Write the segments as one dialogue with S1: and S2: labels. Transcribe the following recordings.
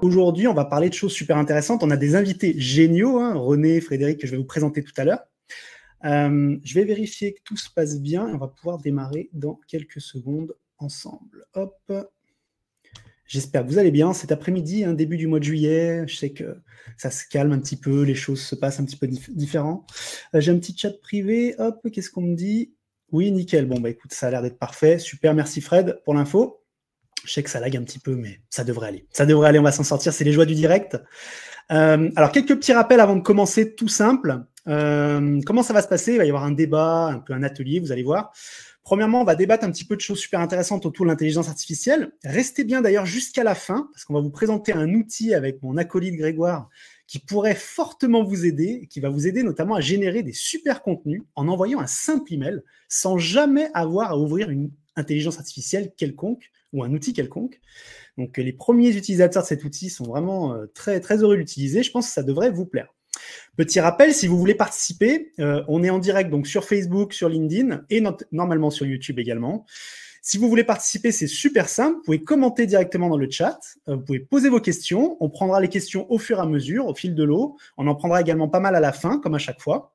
S1: aujourd'hui, on va parler de choses super intéressantes. On a des invités géniaux, hein, René, Frédéric, que je vais vous présenter tout à l'heure. Je vais vérifier que tout se passe bien et on va pouvoir démarrer dans quelques secondes ensemble. Hop. J'espère que vous allez bien. Cet après-midi, hein, début du mois de juillet, je sais que ça se calme un petit peu, les choses se passent un petit peu différent. J'ai un petit chat privé. Hop, qu'est-ce qu'on me dit? Oui, nickel. Bon, bah écoute, ça a l'air d'être parfait. Super, merci Fred pour l'info. Je sais que ça lag un petit peu, mais ça devrait aller. Ça devrait aller, on va s'en sortir. C'est les joies du direct. Alors, quelques petits rappels avant de commencer, tout simple. Comment ça va se passer? Il va y avoir un débat, un peu un atelier, vous allez voir. Premièrement, on va débattre un petit peu de choses super intéressantes autour de l'intelligence artificielle. Restez bien d'ailleurs jusqu'à la fin, parce qu'on va vous présenter un outil avec mon acolyte Grégoire qui pourrait fortement vous aider, et qui va vous aider notamment à générer des super contenus en envoyant un simple email, sans jamais avoir à ouvrir une intelligence artificielle quelconque ou un outil quelconque. Donc, les premiers utilisateurs de cet outil sont vraiment très, très heureux de l'utiliser. Je pense que ça devrait vous plaire. Petit rappel, si vous voulez participer, on est en direct donc sur Facebook, sur LinkedIn et normalement sur YouTube également. Si vous voulez participer, c'est super simple. Vous pouvez commenter directement dans le chat. Vous pouvez poser vos questions. On prendra les questions au fur et à mesure, au fil de l'eau. On en prendra également pas mal à la fin, comme à chaque fois.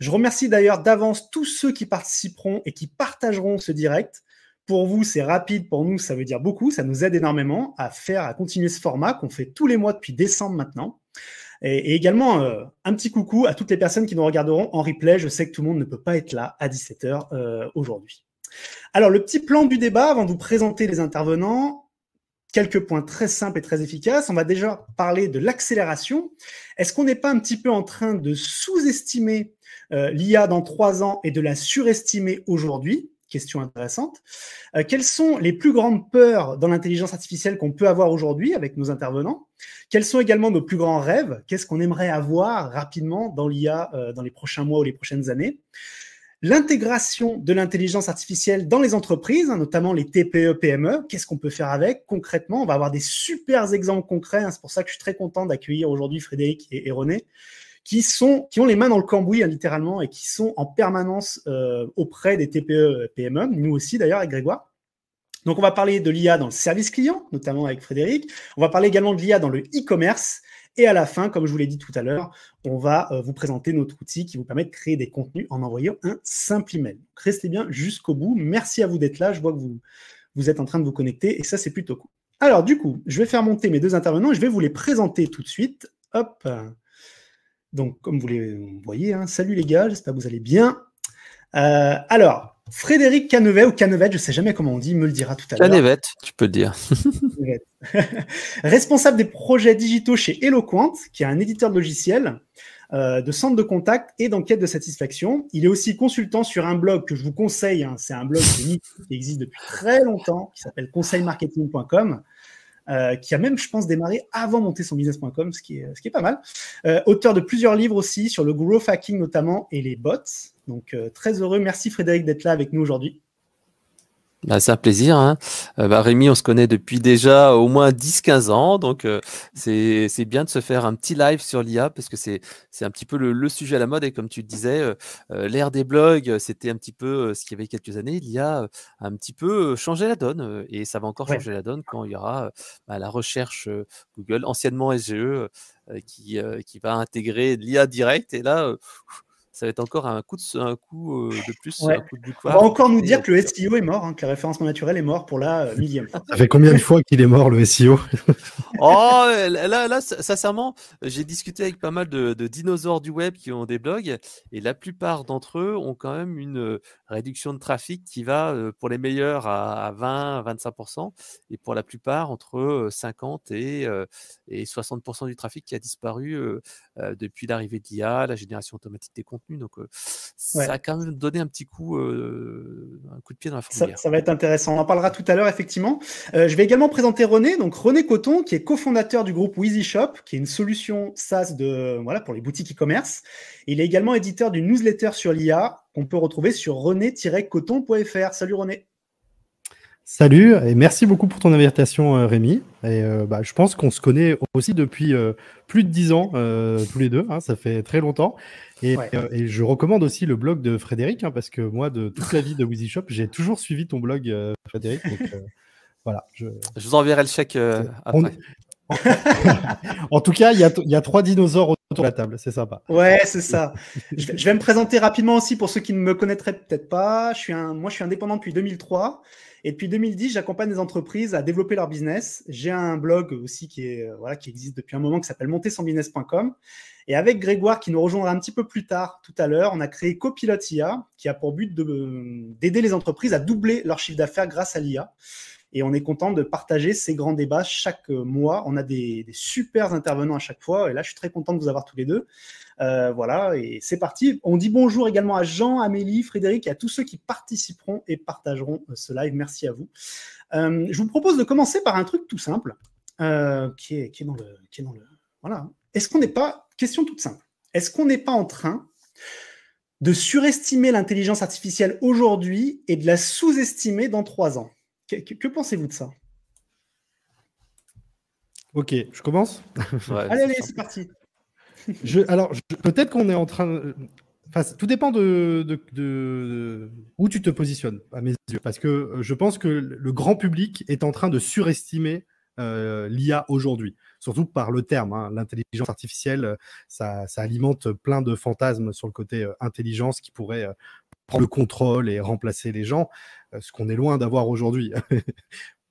S1: Je remercie d'ailleurs d'avance tous ceux qui participeront et qui partageront ce direct. Pour vous, c'est rapide. Pour nous, ça veut dire beaucoup. Ça nous aide énormément à continuer ce format qu'on fait tous les mois depuis décembre maintenant. Et également, un petit coucou à toutes les personnes qui nous regarderont en replay. Je sais que tout le monde ne peut pas être là à 17h aujourd'hui. Alors, le petit plan du débat, avant de vous présenter les intervenants, quelques points très simples et très efficaces. On va déjà parler de l'accélération. Est-ce qu'on n'est pas un petit peu en train de sous-estimer l'IA dans 3 ans et de la surestimer aujourd'hui? Question intéressante. Quelles sont les plus grandes peurs dans l'intelligence artificielle qu'on peut avoir aujourd'hui avec nos intervenants? Quels sont également nos plus grands rêves? Qu'est-ce qu'on aimerait avoir rapidement dans l'IA dans les prochains mois ou les prochaines années? L'intégration de l'intelligence artificielle dans les entreprises, hein, notamment les TPE, PME, qu'est-ce qu'on peut faire avec concrètement? On va avoir des super exemples concrets, hein, c'est pour ça que je suis très content d'accueillir aujourd'hui Frédéric et René, qui ont les mains dans le cambouis, hein, littéralement, et qui sont en permanence auprès des TPE, PME, nous aussi d'ailleurs avec Grégoire. Donc on va parler de l'IA dans le service client, notamment avec Frédéric. On va parler également de l'IA dans le e-commerce. Et à la fin, comme je vous l'ai dit tout à l'heure, on va vous présenter notre outil qui vous permet de créer des contenus en envoyant un simple email. Donc, restez bien jusqu'au bout. Merci à vous d'être là. Je vois que vous êtes en train de vous connecter et ça, c'est plutôt cool. Alors du coup, je vais faire monter mes deux intervenants et je vais vous les présenter tout de suite. Hop. Donc, comme vous les voyez, hein, salut les gars, j'espère que vous allez bien. Alors, Frédéric Canevet, ou Canevet, je ne sais jamais comment on dit, il me le dira tout à l'heure.
S2: Canevet, tu peux le dire.
S1: Responsable des projets digitaux chez Eloquent, qui est un éditeur de logiciels, de centre de contact et d'enquête de satisfaction. Il est aussi consultant sur un blog que je vous conseille, hein, c'est un blog qui existe depuis très longtemps, qui s'appelle conseilmarketing.com. Qui a même, je pense, démarré avant monter son business.com, ce qui est pas mal. Auteur de plusieurs livres aussi, sur le growth hacking notamment, et les bots. Donc, très heureux. Merci Frédéric d'être là avec nous aujourd'hui.
S2: Bah, c'est un plaisir, hein. Rémi, on se connaît depuis déjà au moins 10-15 ans, donc c'est bien de se faire un petit live sur l'IA parce que c'est un petit peu le sujet à la mode et comme tu disais, l'ère des blogs, c'était un petit peu ce qu'il y avait quelques années. L'IA a un petit peu changé la donne et ça va encore changer la donne quand il y aura la recherche Google, anciennement SGE, qui va intégrer l'IA direct et là, ça va être encore un coup de plus,
S1: ouais.
S2: un coup de
S1: boucroire. On va encore nous dire que le SEO est mort, hein, que le référencement naturel est mort pour la millième fois.
S3: Ça fait combien de fois qu'il est mort le SEO?
S2: Oh, là, sincèrement, j'ai discuté avec pas mal de dinosaures du web qui ont des blogs et la plupart d'entre eux ont quand même une réduction de trafic qui va pour les meilleurs à 20-25% et pour la plupart entre 50 et 60% du trafic qui a disparu depuis l'arrivée de l'IA, la génération automatique des contenus. Donc, ça a quand même donné un petit coup de pied dans la fourmilière.
S1: Ça va être intéressant. On en parlera tout à l'heure, effectivement. Je vais également présenter René. Donc, René Coton, qui est cofondateur du groupe WheezyShop, qui est une solution SaaS pour les boutiques e-commerce. Il est également éditeur d'une newsletter sur l'IA qu'on peut retrouver sur rené-coton.fr. Salut René.
S3: Salut et merci beaucoup pour ton invitation Rémi. Et je pense qu'on se connaît aussi depuis plus de 10 ans tous les deux, hein, ça fait très longtemps. Et je recommande aussi le blog de Frédéric, hein, parce que moi, de toute la vie de WheezyShop, j'ai toujours suivi ton blog Frédéric. Donc, voilà.
S2: Je vous enverrai le chèque après.
S3: En tout cas, il y a 3 dinosaures autour de la table, c'est sympa.
S1: Ouais, c'est ça. Je vais me présenter rapidement aussi pour ceux qui ne me connaîtraient peut-être pas. Moi, je suis indépendant depuis 2003 et depuis 2010, j'accompagne des entreprises à développer leur business. J'ai un blog aussi qui existe depuis un moment qui s'appelle montersanbusiness.com. Et avec Grégoire, qui nous rejoindra un petit peu plus tard tout à l'heure, on a créé Copilot IA qui a pour but d'aider les entreprises à doubler leur chiffre d'affaires grâce à l'IA. Et on est content de partager ces grands débats chaque mois. On a des super intervenants à chaque fois. Et là, je suis très content de vous avoir tous les deux. Voilà, et c'est parti. On dit bonjour également à Jean, Amélie, Frédéric et à tous ceux qui participeront et partageront ce live. Merci à vous. Je vous propose de commencer par un truc tout simple qui est dans le... Voilà. Est-ce qu'on n'est pas... Question toute simple. Est-ce qu'on n'est pas en train de surestimer l'intelligence artificielle aujourd'hui et de la sous-estimer dans 3 ans? Que pensez-vous de ça?
S3: Ok, je commence.
S2: Ouais,
S1: allez, c'est parti.
S3: Peut-être qu'on est en train. Enfin, tout dépend de où tu te positionnes, à mes yeux. Parce que je pense que le grand public est en train de surestimer l'IA aujourd'hui. Surtout par le terme. Hein. L'intelligence artificielle, ça alimente plein de fantasmes sur le côté intelligence qui pourrait prendre le contrôle et remplacer les gens, ce qu'on est loin d'avoir aujourd'hui.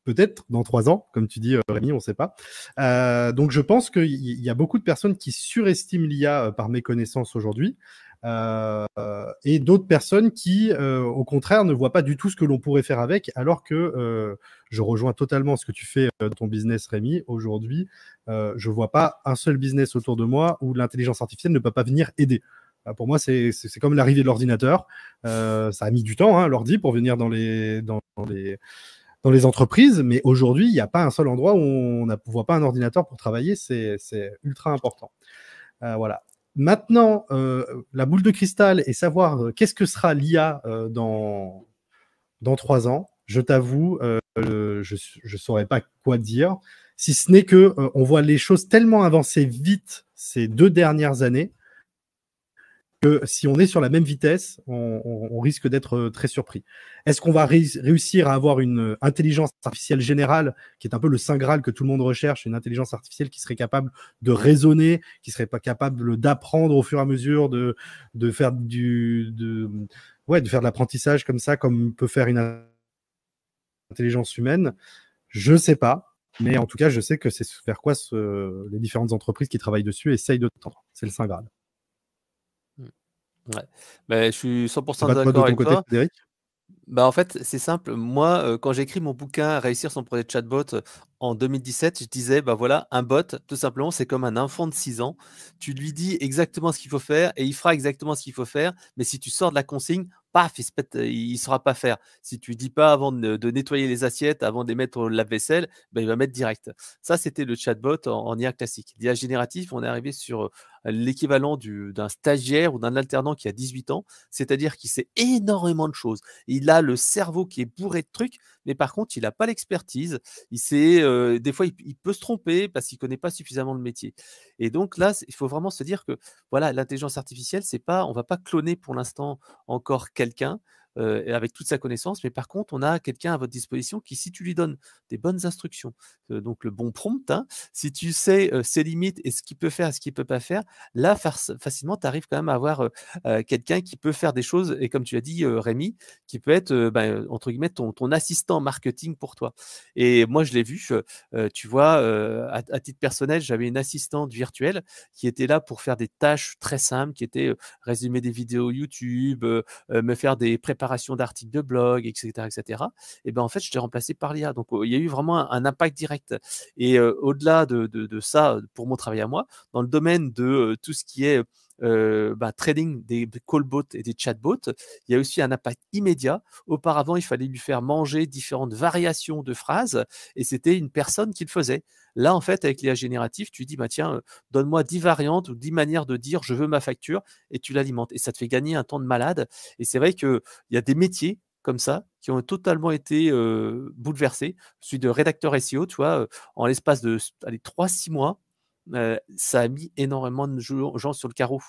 S3: Peut-être dans 3 ans, comme tu dis, Rémi, on ne sait pas. Donc, je pense qu'il y a beaucoup de personnes qui surestiment l'IA par méconnaissance aujourd'hui, et d'autres personnes qui, au contraire, ne voient pas du tout ce que l'on pourrait faire avec, alors que je rejoins totalement ce que tu fais dans ton business, Rémi. Aujourd'hui, je ne vois pas un seul business autour de moi où l'intelligence artificielle ne peut pas venir aider. Pour moi, c'est comme l'arrivée de l'ordinateur. Ça a mis du temps, hein, l'ordi, pour venir dans les entreprises, mais aujourd'hui, il n'y a pas un seul endroit où on ne voit pas un ordinateur pour travailler. C'est ultra important. Voilà. Maintenant, la boule de cristal et savoir qu'est-ce que sera l'IA dans 3 ans, je t'avoue, je ne saurais pas quoi dire, si ce n'est que on voit les choses tellement avancer vite ces 2 dernières années que si on est sur la même vitesse, on risque d'être très surpris. Est-ce qu'on va réussir à avoir une intelligence artificielle générale, qui est un peu le saint graal que tout le monde recherche, une intelligence artificielle qui serait capable de raisonner, qui serait pas capable d'apprendre au fur et à mesure, de faire de faire de l'apprentissage comme ça, comme peut faire une intelligence humaine? Je ne sais pas. Mais en tout cas, je sais que c'est vers quoi les différentes entreprises qui travaillent dessus essayent de tendre. C'est le saint graal.
S2: Ouais. Mais je suis 100%
S3: Pas de
S2: d'accord
S3: ton
S2: avec
S3: côté,
S2: toi.
S3: Frédéric?
S2: Bah, en fait, c'est simple. Moi, quand j'ai écrit mon bouquin Réussir son projet de chatbot en 2017, je disais, bah voilà, un bot, tout simplement, c'est comme un enfant de 6 ans. Tu lui dis exactement ce qu'il faut faire et il fera exactement ce qu'il faut faire. Mais si tu sors de la consigne, paf, il ne saura pas faire. Si tu lui dis pas avant de nettoyer les assiettes, avant de les mettre au lave-vaisselle, bah, il va mettre direct. Ça, c'était le chatbot en IA classique. L'IA génératif, on est arrivé sur l'équivalent d'un stagiaire ou d'un alternant qui a 18 ans, c'est-à-dire qu'il sait énormément de choses. Il a le cerveau qui est bourré de trucs, mais par contre, il n'a pas l'expertise. Des fois, il peut se tromper parce qu'il ne connaît pas suffisamment le métier. Et donc là, il faut vraiment se dire que voilà, l'intelligence artificielle, on ne va pas cloner pour l'instant encore quelqu'un avec toute sa connaissance, mais par contre, on a quelqu'un à votre disposition qui, si tu lui donnes des bonnes instructions, donc le bon prompt, hein, si tu sais ses limites et ce qu'il peut faire et ce qu'il ne peut pas faire, là, facilement, tu arrives quand même à avoir quelqu'un qui peut faire des choses, et comme tu as dit, Rémi, qui peut être, entre guillemets, ton assistant marketing pour toi. Et moi, je l'ai vu, tu vois, à titre personnel, j'avais une assistante virtuelle qui était là pour faire des tâches très simples, qui étaient résumer des vidéos YouTube, me faire des préparations d'articles de blog, etc., etc. Et ben en fait, je t'ai remplacé par l'IA. Donc, il y a eu vraiment un impact direct. Et au-delà de ça, pour mon travail à moi, dans le domaine de tout ce qui est trading des callbots et des chatbots, il y a aussi un impact immédiat. Auparavant, il fallait lui faire manger différentes variations de phrases et c'était une personne qui le faisait. Là, en fait, avec l'IA générative, tu dis, bah, tiens, donne-moi 10 variantes ou 10 manières de dire je veux ma facture et tu l'alimentes. Et ça te fait gagner un temps de malade. Et c'est vrai qu'il y a des métiers comme ça qui ont totalement été bouleversés. Celui de rédacteur SEO, tu vois, en l'espace de 3-6 mois, ça a mis énormément de gens sur le carreau.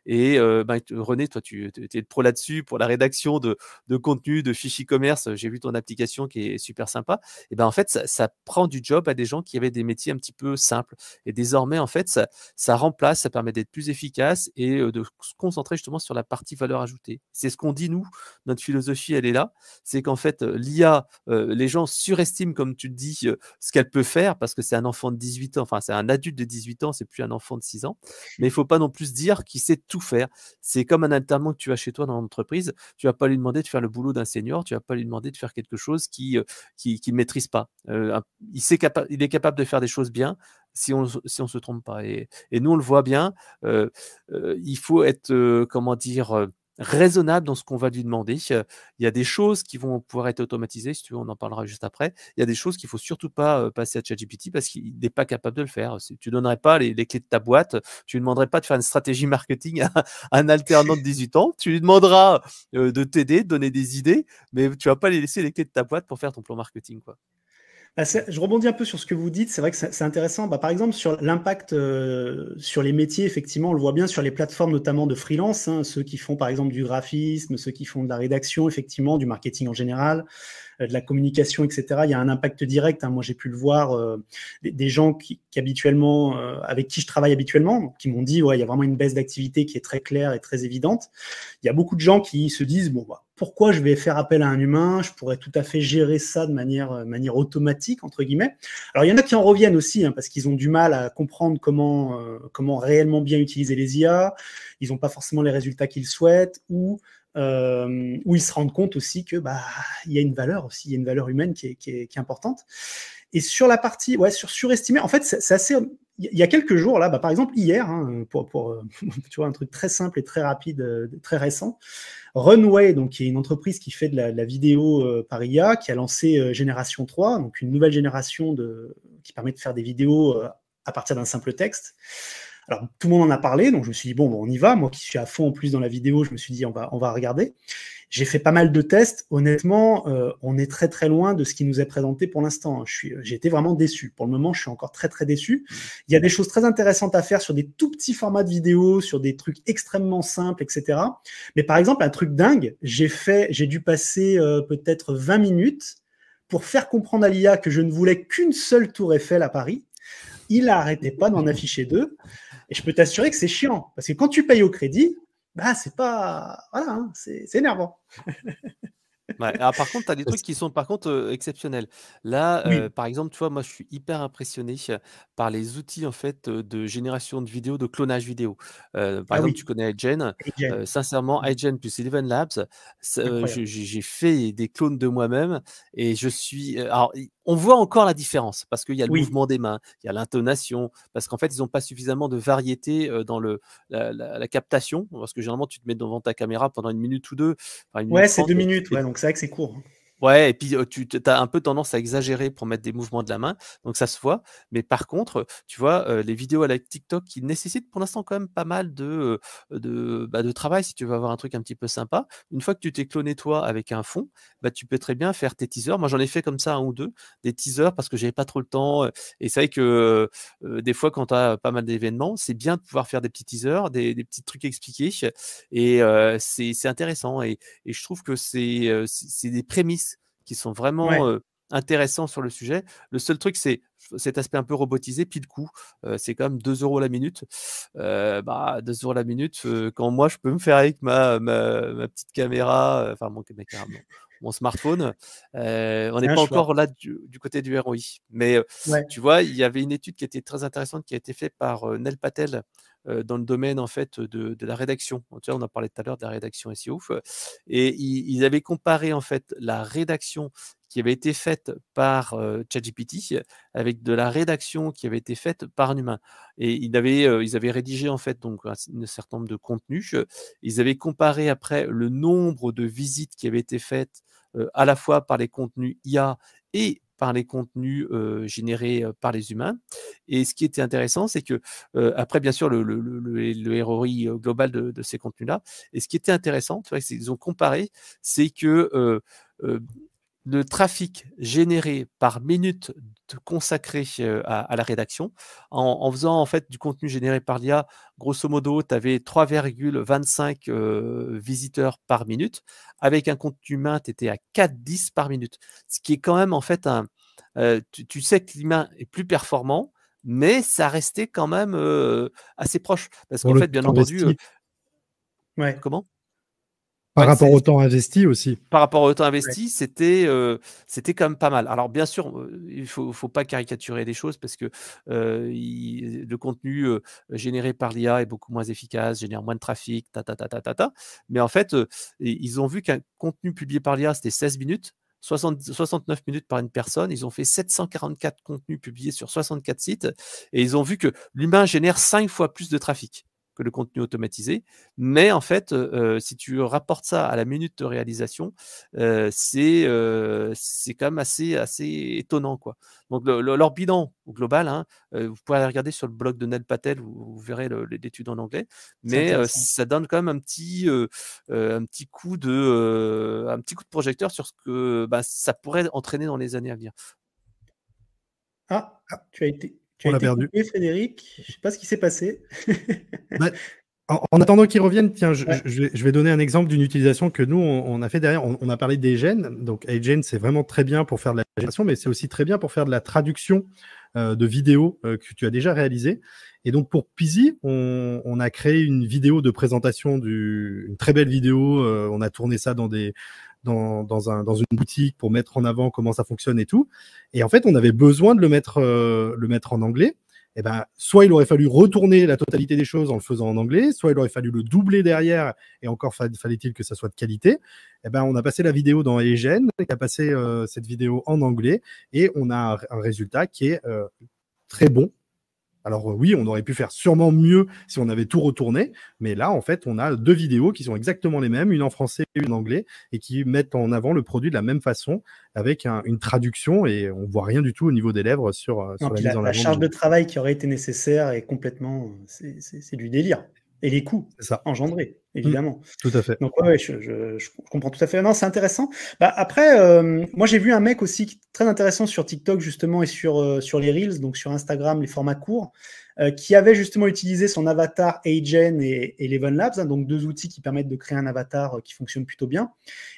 S2: Et René, toi, tu es pro là-dessus pour la rédaction de contenu, de fichiers commerce. J'ai vu ton application qui est super sympa. Et en fait, ça prend du job à des gens qui avaient des métiers un petit peu simples. Et désormais, en fait, ça remplace, ça permet d'être plus efficace et de se concentrer justement sur la partie valeur ajoutée. C'est ce qu'on dit, nous. Notre philosophie, elle est là. C'est qu'en fait, l'IA, les gens surestiment, comme tu le dis, ce qu'elle peut faire parce que c'est un enfant de 18 ans, enfin, c'est un adulte de 18 ans, c'est plus un enfant de 6 ans. Mais il ne faut pas non plus se dire qu'il sait tout faire. C'est comme un alternant que tu as chez toi dans l'entreprise. Tu ne vas pas lui demander de faire le boulot d'un senior, tu ne vas pas lui demander de faire quelque chose qu'il ne maîtrise pas. Il est capable de faire des choses bien si on se trompe pas. Et nous, on le voit bien. Il faut être, comment dire, raisonnable dans ce qu'on va lui demander. Il y a des choses qui vont pouvoir être automatisées, si tu veux, on en parlera juste après. Il y a des choses qu'il ne faut surtout pas passer à ChatGPT parce qu'il n'est pas capable de le faire. Tu ne donnerais pas les clés de ta boîte, tu ne lui demanderais pas de faire une stratégie marketing à un alternant de 18 ans, tu lui demanderas de t'aider, de donner des idées, mais tu ne vas pas lui laisser les clés de ta boîte pour faire ton plan marketing, quoi.
S1: Je rebondis un peu sur ce que vous dites. C'est vrai que c'est intéressant. Par exemple, sur l'impact sur les métiers, effectivement, on le voit bien sur les plateformes, notamment de freelance, hein, ceux qui font par exemple du graphisme, ceux qui font de la rédaction, effectivement, du marketing en général, de la communication, etc. Il y a un impact direct. Hein. Moi, j'ai pu le voir. Des gens qui habituellement, avec qui je travaille habituellement, qui m'ont dit, ouais, il y a vraiment une baisse d'activité qui est très claire et très évidente. Il y a beaucoup de gens qui se disent, bon, pourquoi je vais faire appel à un humain? Je pourrais tout à fait gérer ça de manière automatique, entre guillemets. Alors, il y en a qui en reviennent aussi, hein, parce qu'ils ont du mal à comprendre comment réellement bien utiliser les IA. Ils n'ont pas forcément les résultats qu'ils souhaitent, ou ils se rendent compte aussi que il y a une valeur aussi, il y a une valeur humaine qui est importante. Et sur la partie, sur surestimer, en fait, c'est assez. Il y a quelques jours, là, par exemple, hier, hein, pour tu vois, un truc très simple et très rapide, très récent, Runway, donc, qui est une entreprise qui fait de la vidéo par IA, qui a lancé Génération 3, donc une nouvelle génération qui permet de faire des vidéos à partir d'un simple texte. Alors, tout le monde en a parlé, donc je me suis dit, bon, on y va. Moi qui suis à fond en plus dans la vidéo, je me suis dit, on va regarder. J'ai fait pas mal de tests. Honnêtement, on est très, très loin de ce qui nous est présenté pour l'instant. J'ai été vraiment déçu. Pour le moment, je suis encore très, très déçu. Il y a des choses très intéressantes à faire sur des tout petits formats de vidéos, sur des trucs extrêmement simples, etc. Mais par exemple, un truc dingue, j'ai dû passer peut-être 20 minutes pour faire comprendre à l'IA que je ne voulais qu'une seule tour Eiffel à Paris. Il n'arrêtait pas d'en afficher deux. Et je peux t'assurer que c'est chiant. Parce que quand tu payes au crédit, c'est pas. Voilà, hein, c'est énervant.
S2: Ouais. Alors, par contre, tu as des trucs qui sont par contre exceptionnels. Là,
S1: Oui.
S2: par exemple, tu vois, moi, je suis hyper impressionné par les outils en fait de génération de vidéos, de clonage vidéo. Par exemple, tu connais iGen.
S1: iGen.
S2: Sincèrement, iGen plus Eleven Labs,
S1: Incroyable.
S2: j'ai fait des clones de moi-même et je suis. Alors, on voit encore la différence parce qu'il y a le
S1: Oui.
S2: mouvement des mains, il y a l'intonation, parce qu'en fait, ils n'ont pas suffisamment de variété dans la captation. Parce que généralement, tu te mets devant ta caméra pendant une minute ou deux. Enfin, une minute
S1: C'est
S2: 30,
S1: 2 minutes. Ouais, donc c'est vrai que c'est court.
S2: Ouais, et puis tu as un peu tendance à exagérer pour mettre des mouvements de la main, donc ça se voit. Mais par contre, tu vois, les vidéos à la TikTok qui nécessitent pour l'instant quand même pas mal de travail si tu veux avoir un truc un petit peu sympa. Une fois que tu t'es cloné toi avec un fond, tu peux très bien faire tes teasers. Moi, j'en ai fait comme ça un ou deux, des teasers parce que j'avais pas trop le temps. Et c'est vrai que des fois, quand tu as pas mal d'événements, c'est bien de pouvoir faire des petits teasers, des petits trucs expliqués. Et c'est intéressant. Et je trouve que c'est des prémices qui sont vraiment intéressants sur le sujet. Le seul truc, c'est cet aspect un peu robotisé, puis le coût. C'est quand même 2 € la minute. 2 € la minute, quand moi, je peux me faire avec ma petite caméra, enfin mon smartphone, on n'est pas encore là du côté du ROI. Mais tu vois, il y avait une étude qui était très intéressante qui a été faite par Nel Patel dans le domaine en fait de la rédaction. Tu vois, on a parlé tout à l'heure de la rédaction SEO et ils avaient comparé en fait la rédaction qui avait été faite par ChatGPT avec de la rédaction qui avait été faite par un humain. Et ils avaient rédigé en fait donc un certain nombre de contenus. Ils avaient comparé après le nombre de visites qui avaient été faites à la fois par les contenus IA et par les contenus générés par les humains. Et ce qui était intéressant, c'est que après, bien sûr, le ROI global de ces contenus-là. Et ce qui était intéressant, tu vois, c'est qu'ils ont comparé, c'est que le trafic généré par minute consacré à la rédaction, en faisant en fait du contenu généré par l'IA, grosso modo, tu avais 3,25 visiteurs par minute. Avec un contenu humain, tu étais à 4,10 par minute. Ce qui est quand même en fait tu sais que l'humain est plus performant, mais ça restait quand même assez proche. Parce qu'en fait, bien entendu, comment?
S3: Par rapport au temps investi aussi.
S2: Par rapport au temps investi, c'était quand même pas mal. Alors bien sûr, il faut pas caricaturer les choses parce que le contenu généré par l'IA est beaucoup moins efficace, génère moins de trafic, mais en fait, ils ont vu qu'un contenu publié par l'IA, c'était 16 minutes, 69 minutes par une personne. Ils ont fait 744 contenus publiés sur 64 sites et ils ont vu que l'humain génère 5 fois plus de trafic que le contenu automatisé. Mais en fait, si tu rapportes ça à la minute de réalisation, c'est quand même assez étonnant, quoi. Donc leur bilan au global, hein, vous pouvez aller regarder sur le blog de Nel Patel, vous verrez l'étude en anglais, mais ça donne quand même un petit coup de projecteur sur ce que ça pourrait entraîner dans les années à venir.
S1: Ah, tu as été perdu. Coupé, Frédéric. Je ne sais pas ce qui s'est passé.
S3: En attendant qu'ils reviennent, tiens, je vais donner un exemple d'une utilisation que nous, on a fait derrière. On a parlé d'AGen. Donc, AGen, c'est vraiment très bien pour faire de la génération, mais c'est aussi très bien pour faire de la traduction de vidéos que tu as déjà réalisées. Et donc, pour Peasy, on a créé une vidéo de présentation, une très belle vidéo. On a tourné ça dans une boutique pour mettre en avant comment ça fonctionne et tout. Et en fait, on avait besoin de le mettre en anglais. Eh ben, soit il aurait fallu retourner la totalité des choses en le faisant en anglais, soit il aurait fallu le doubler derrière, et encore fallait-il que ça soit de qualité. Eh ben, on a passé la vidéo dans AGen, qui a passé cette vidéo en anglais, et on a un résultat qui est très bon. Alors oui, on aurait pu faire sûrement mieux si on avait tout retourné, mais là, en fait, on a deux vidéos qui sont exactement les mêmes, une en français et une en anglais, et qui mettent en avant le produit de la même façon, avec une traduction, et on voit rien du tout au niveau des lèvres sur la mise en avant.
S1: La charge de travail qui aurait été nécessaire est complètement... C'est du délire. Et les coûts engendrés, évidemment.
S3: Tout à fait.
S1: Donc ouais, je comprends tout à fait. Non, c'est intéressant. Après, moi j'ai vu un mec aussi très intéressant sur TikTok justement et sur les Reels, donc sur Instagram, les formats courts, qui avait justement utilisé son avatar AGen et Eleven Labs, hein, donc deux outils qui permettent de créer un avatar qui fonctionne plutôt bien.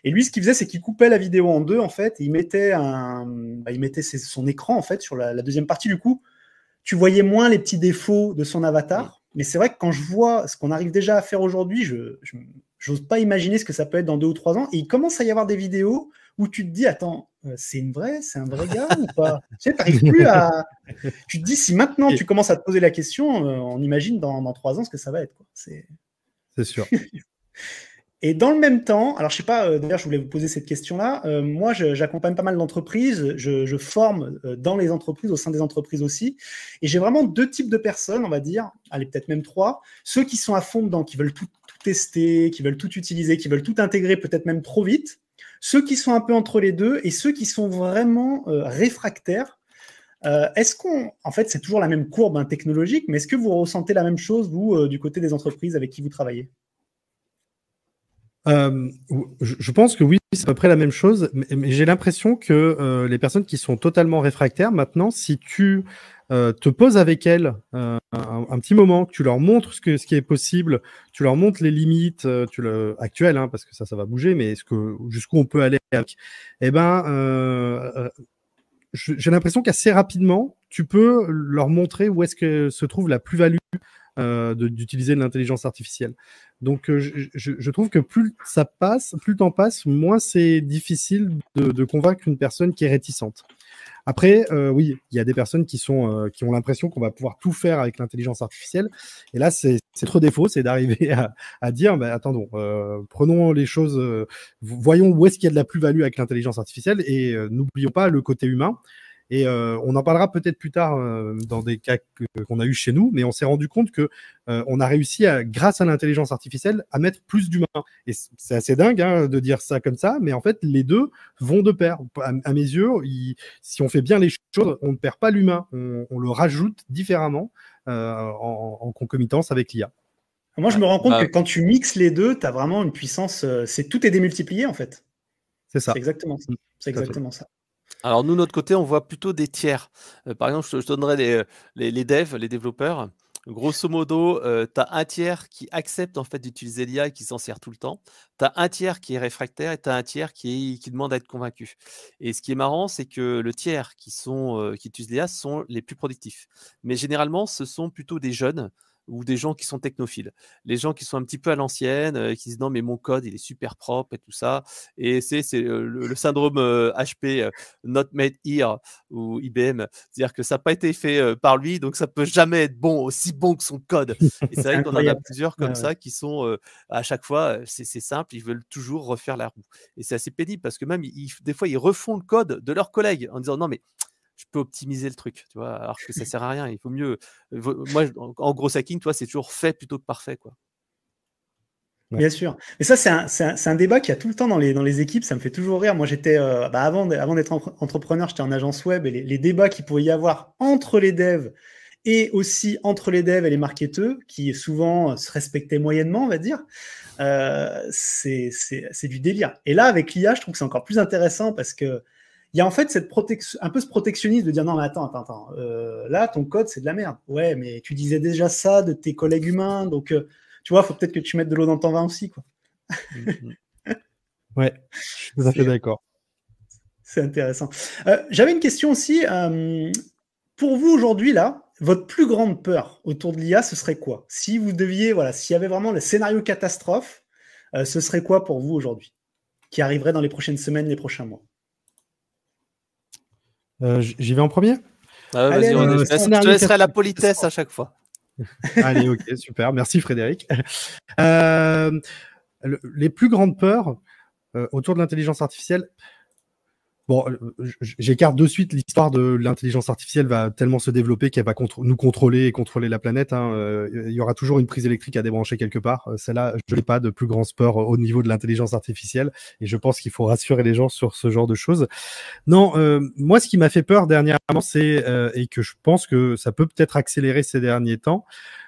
S1: Et lui, ce qu'il faisait, c'est qu'il coupait la vidéo en deux en fait, et il mettait son écran en fait sur la deuxième partie. Du coup, tu voyais moins les petits défauts de son avatar. Mais c'est vrai que quand je vois ce qu'on arrive déjà à faire aujourd'hui, je n'ose pas imaginer ce que ça peut être dans 2 ou 3 ans. Et il commence à y avoir des vidéos où tu te dis, attends, c'est un vrai gars ou pas? Tu sais, t'arrives plus à... Tu te dis, si maintenant tu commences à te poser la question, on imagine dans 3 ans ce que ça va être, quoi.
S3: C'est sûr.
S1: Et dans le même temps, alors je sais pas, d'ailleurs je voulais vous poser cette question-là, moi j'accompagne pas mal d'entreprises, je forme dans les entreprises, au sein des entreprises aussi, et j'ai vraiment 2 types de personnes, on va dire, allez peut-être même 3, ceux qui sont à fond dedans, qui veulent tout tester, qui veulent tout utiliser, qui veulent tout intégrer peut-être même trop vite, ceux qui sont un peu entre les deux, et ceux qui sont vraiment réfractaires. Est-ce en fait c'est toujours la même courbe technologique, mais est-ce que vous ressentez la même chose, vous, du côté des entreprises avec qui vous travaillez?
S3: Je pense que oui, c'est à peu près la même chose, mais j'ai l'impression que les personnes qui sont totalement réfractaires, maintenant, si tu te poses avec elles un petit moment, que tu leur montres ce qui est possible, tu leur montres les limites actuelles, hein, parce que ça va bouger, mais jusqu'où on peut aller avec, eh ben, j'ai l'impression qu'assez rapidement, tu peux leur montrer où est-ce que se trouve la plus-value d'utiliser de l'intelligence artificielle. Donc, je trouve que plus ça passe, plus le temps passe, moins c'est difficile de convaincre une personne qui est réticente. Après, oui, il y a des personnes qui ont l'impression qu'on va pouvoir tout faire avec l'intelligence artificielle. Et là, c'est notre défaut, c'est d'arriver à dire, attendons, prenons les choses, voyons où est-ce qu'il y a de la plus-value avec l'intelligence artificielle et n'oublions pas le côté humain. Et on en parlera peut-être plus tard dans des cas qu'on a eu chez nous, mais on s'est rendu compte que on a réussi, grâce à l'intelligence artificielle, à mettre plus d'humains. Et c'est assez dingue de dire ça comme ça, mais en fait, les deux vont de pair. À mes yeux, si on fait bien les choses, on ne perd pas l'humain, on le rajoute différemment en concomitance avec l'IA.
S1: Moi, je me rends compte que quand tu mixes les deux, tu as vraiment une puissance, tout est démultiplié en fait.
S3: C'est ça.
S1: C'est exactement ça. C'est exactement ça.
S2: Alors, nous, de notre côté, on voit plutôt des tiers. Par exemple, je donnerais les devs, les développeurs. Grosso modo, tu as un tiers qui accepte en fait d'utiliser l'IA et qui s'en sert tout le temps. Tu as un tiers qui est réfractaire et tu as un tiers qui demande à être convaincu. Et ce qui est marrant, c'est que le tiers qui utilisent l'IA sont les plus productifs. Mais généralement, ce sont plutôt des jeunes ou des gens qui sont technophiles. Les gens qui sont un petit peu à l'ancienne, qui disent non mais mon code il est super propre et tout ça. Et c'est le syndrome HP, not made here, ou IBM, c'est-à-dire que ça n'a pas été fait par lui, donc ça peut jamais être bon, aussi bon que son code. Et c'est vrai qu'on en a plusieurs comme ça qui sont à chaque fois, c'est simple, ils veulent toujours refaire la roue. Et c'est assez pénible parce que même des fois ils refont le code de leurs collègues en disant non mais je peux optimiser le truc, tu vois, alors que ça sert à rien. Il faut mieux. Moi, en gros hacking, tu vois, c'est toujours fait plutôt que parfait, quoi.
S1: Bien sûr. Et ça, c'est un débat qu'il y a tout le temps dans les équipes. Ça me fait toujours rire. Moi, j'étais avant d'être entrepreneur, j'étais en agence web et les débats qu'il pouvait y avoir entre les devs et aussi entre les devs et les marketeurs, qui souvent se respectaient moyennement, on va dire. C'est du délire. Et là, avec l'IA, je trouve que c'est encore plus intéressant parce que il y a en fait un peu ce protectionnisme de dire non, mais attends, là, ton code, c'est de la merde. Ouais, mais tu disais déjà ça de tes collègues humains, donc tu vois, il faut peut-être que tu mettes de l'eau dans ton vin aussi, quoi.
S3: Ouais, je suis tout à fait d'accord.
S1: C'est intéressant. J'avais une question aussi. Pour vous, aujourd'hui, là, votre plus grande peur autour de l'IA, ce serait quoi? Si vous deviez, voilà, s'il y avait vraiment le scénario catastrophe, ce serait quoi pour vous aujourd'hui, qui arriverait dans les prochaines semaines, les prochains mois?
S3: J'y vais en premier?
S1: Allez,
S2: Vas-y, je te laisserai la politesse à chaque fois.
S3: Allez, ok, super. Merci Frédéric. Les plus grandes peurs autour de l'intelligence artificielle. Bon, j'écarte de suite l'histoire de l'intelligence artificielle va tellement se développer qu'elle va nous contrôler et contrôler la planète. Il y aura toujours une prise électrique à débrancher quelque part. Celle-là, je n'ai pas de plus grand peur au niveau de l'intelligence artificielle et je pense qu'il faut rassurer les gens sur ce genre de choses. Non, moi, ce qui m'a fait peur dernièrement, c'est et que je pense que ça peut peut-être accélérer ces derniers temps,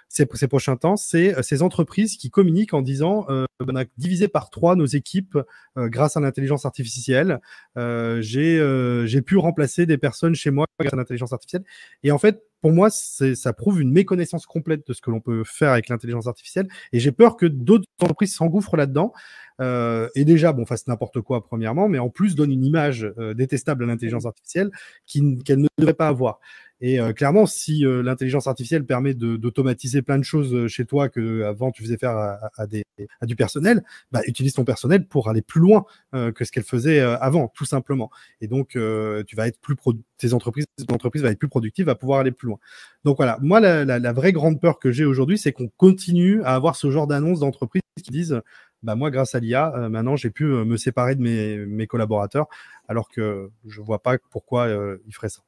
S3: ces prochains temps, c'est ces entreprises qui communiquent en disant on a divisé par 3 nos équipes grâce à l'intelligence artificielle. J'ai pu remplacer des personnes chez moi grâce à l'intelligence artificielle. Et en fait, pour moi, ça prouve une méconnaissance complète de ce que l'on peut faire avec l'intelligence artificielle. Et j'ai peur que d'autres entreprises s'engouffrent là-dedans. Et déjà, bon, fasse n'importe quoi premièrement, mais en plus donne une image détestable à l'intelligence artificielle qu'elle ne devrait pas avoir. Et clairement, si l'intelligence artificielle permet d'automatiser plein de choses chez toi que avant tu faisais faire à du personnel, bah, utilise ton personnel pour aller plus loin que ce qu'elle faisait avant, tout simplement. Et donc, tu vas être ton entreprise va être plus productive, va pouvoir aller plus loin. Donc voilà, moi, la vraie grande peur que j'ai aujourd'hui, c'est qu'on continue à avoir ce genre d'annonces d'entreprises qui disent bah moi, grâce à l'IA, maintenant, j'ai pu me séparer de mes collaborateurs, alors que je vois pas pourquoi ils feraient ça.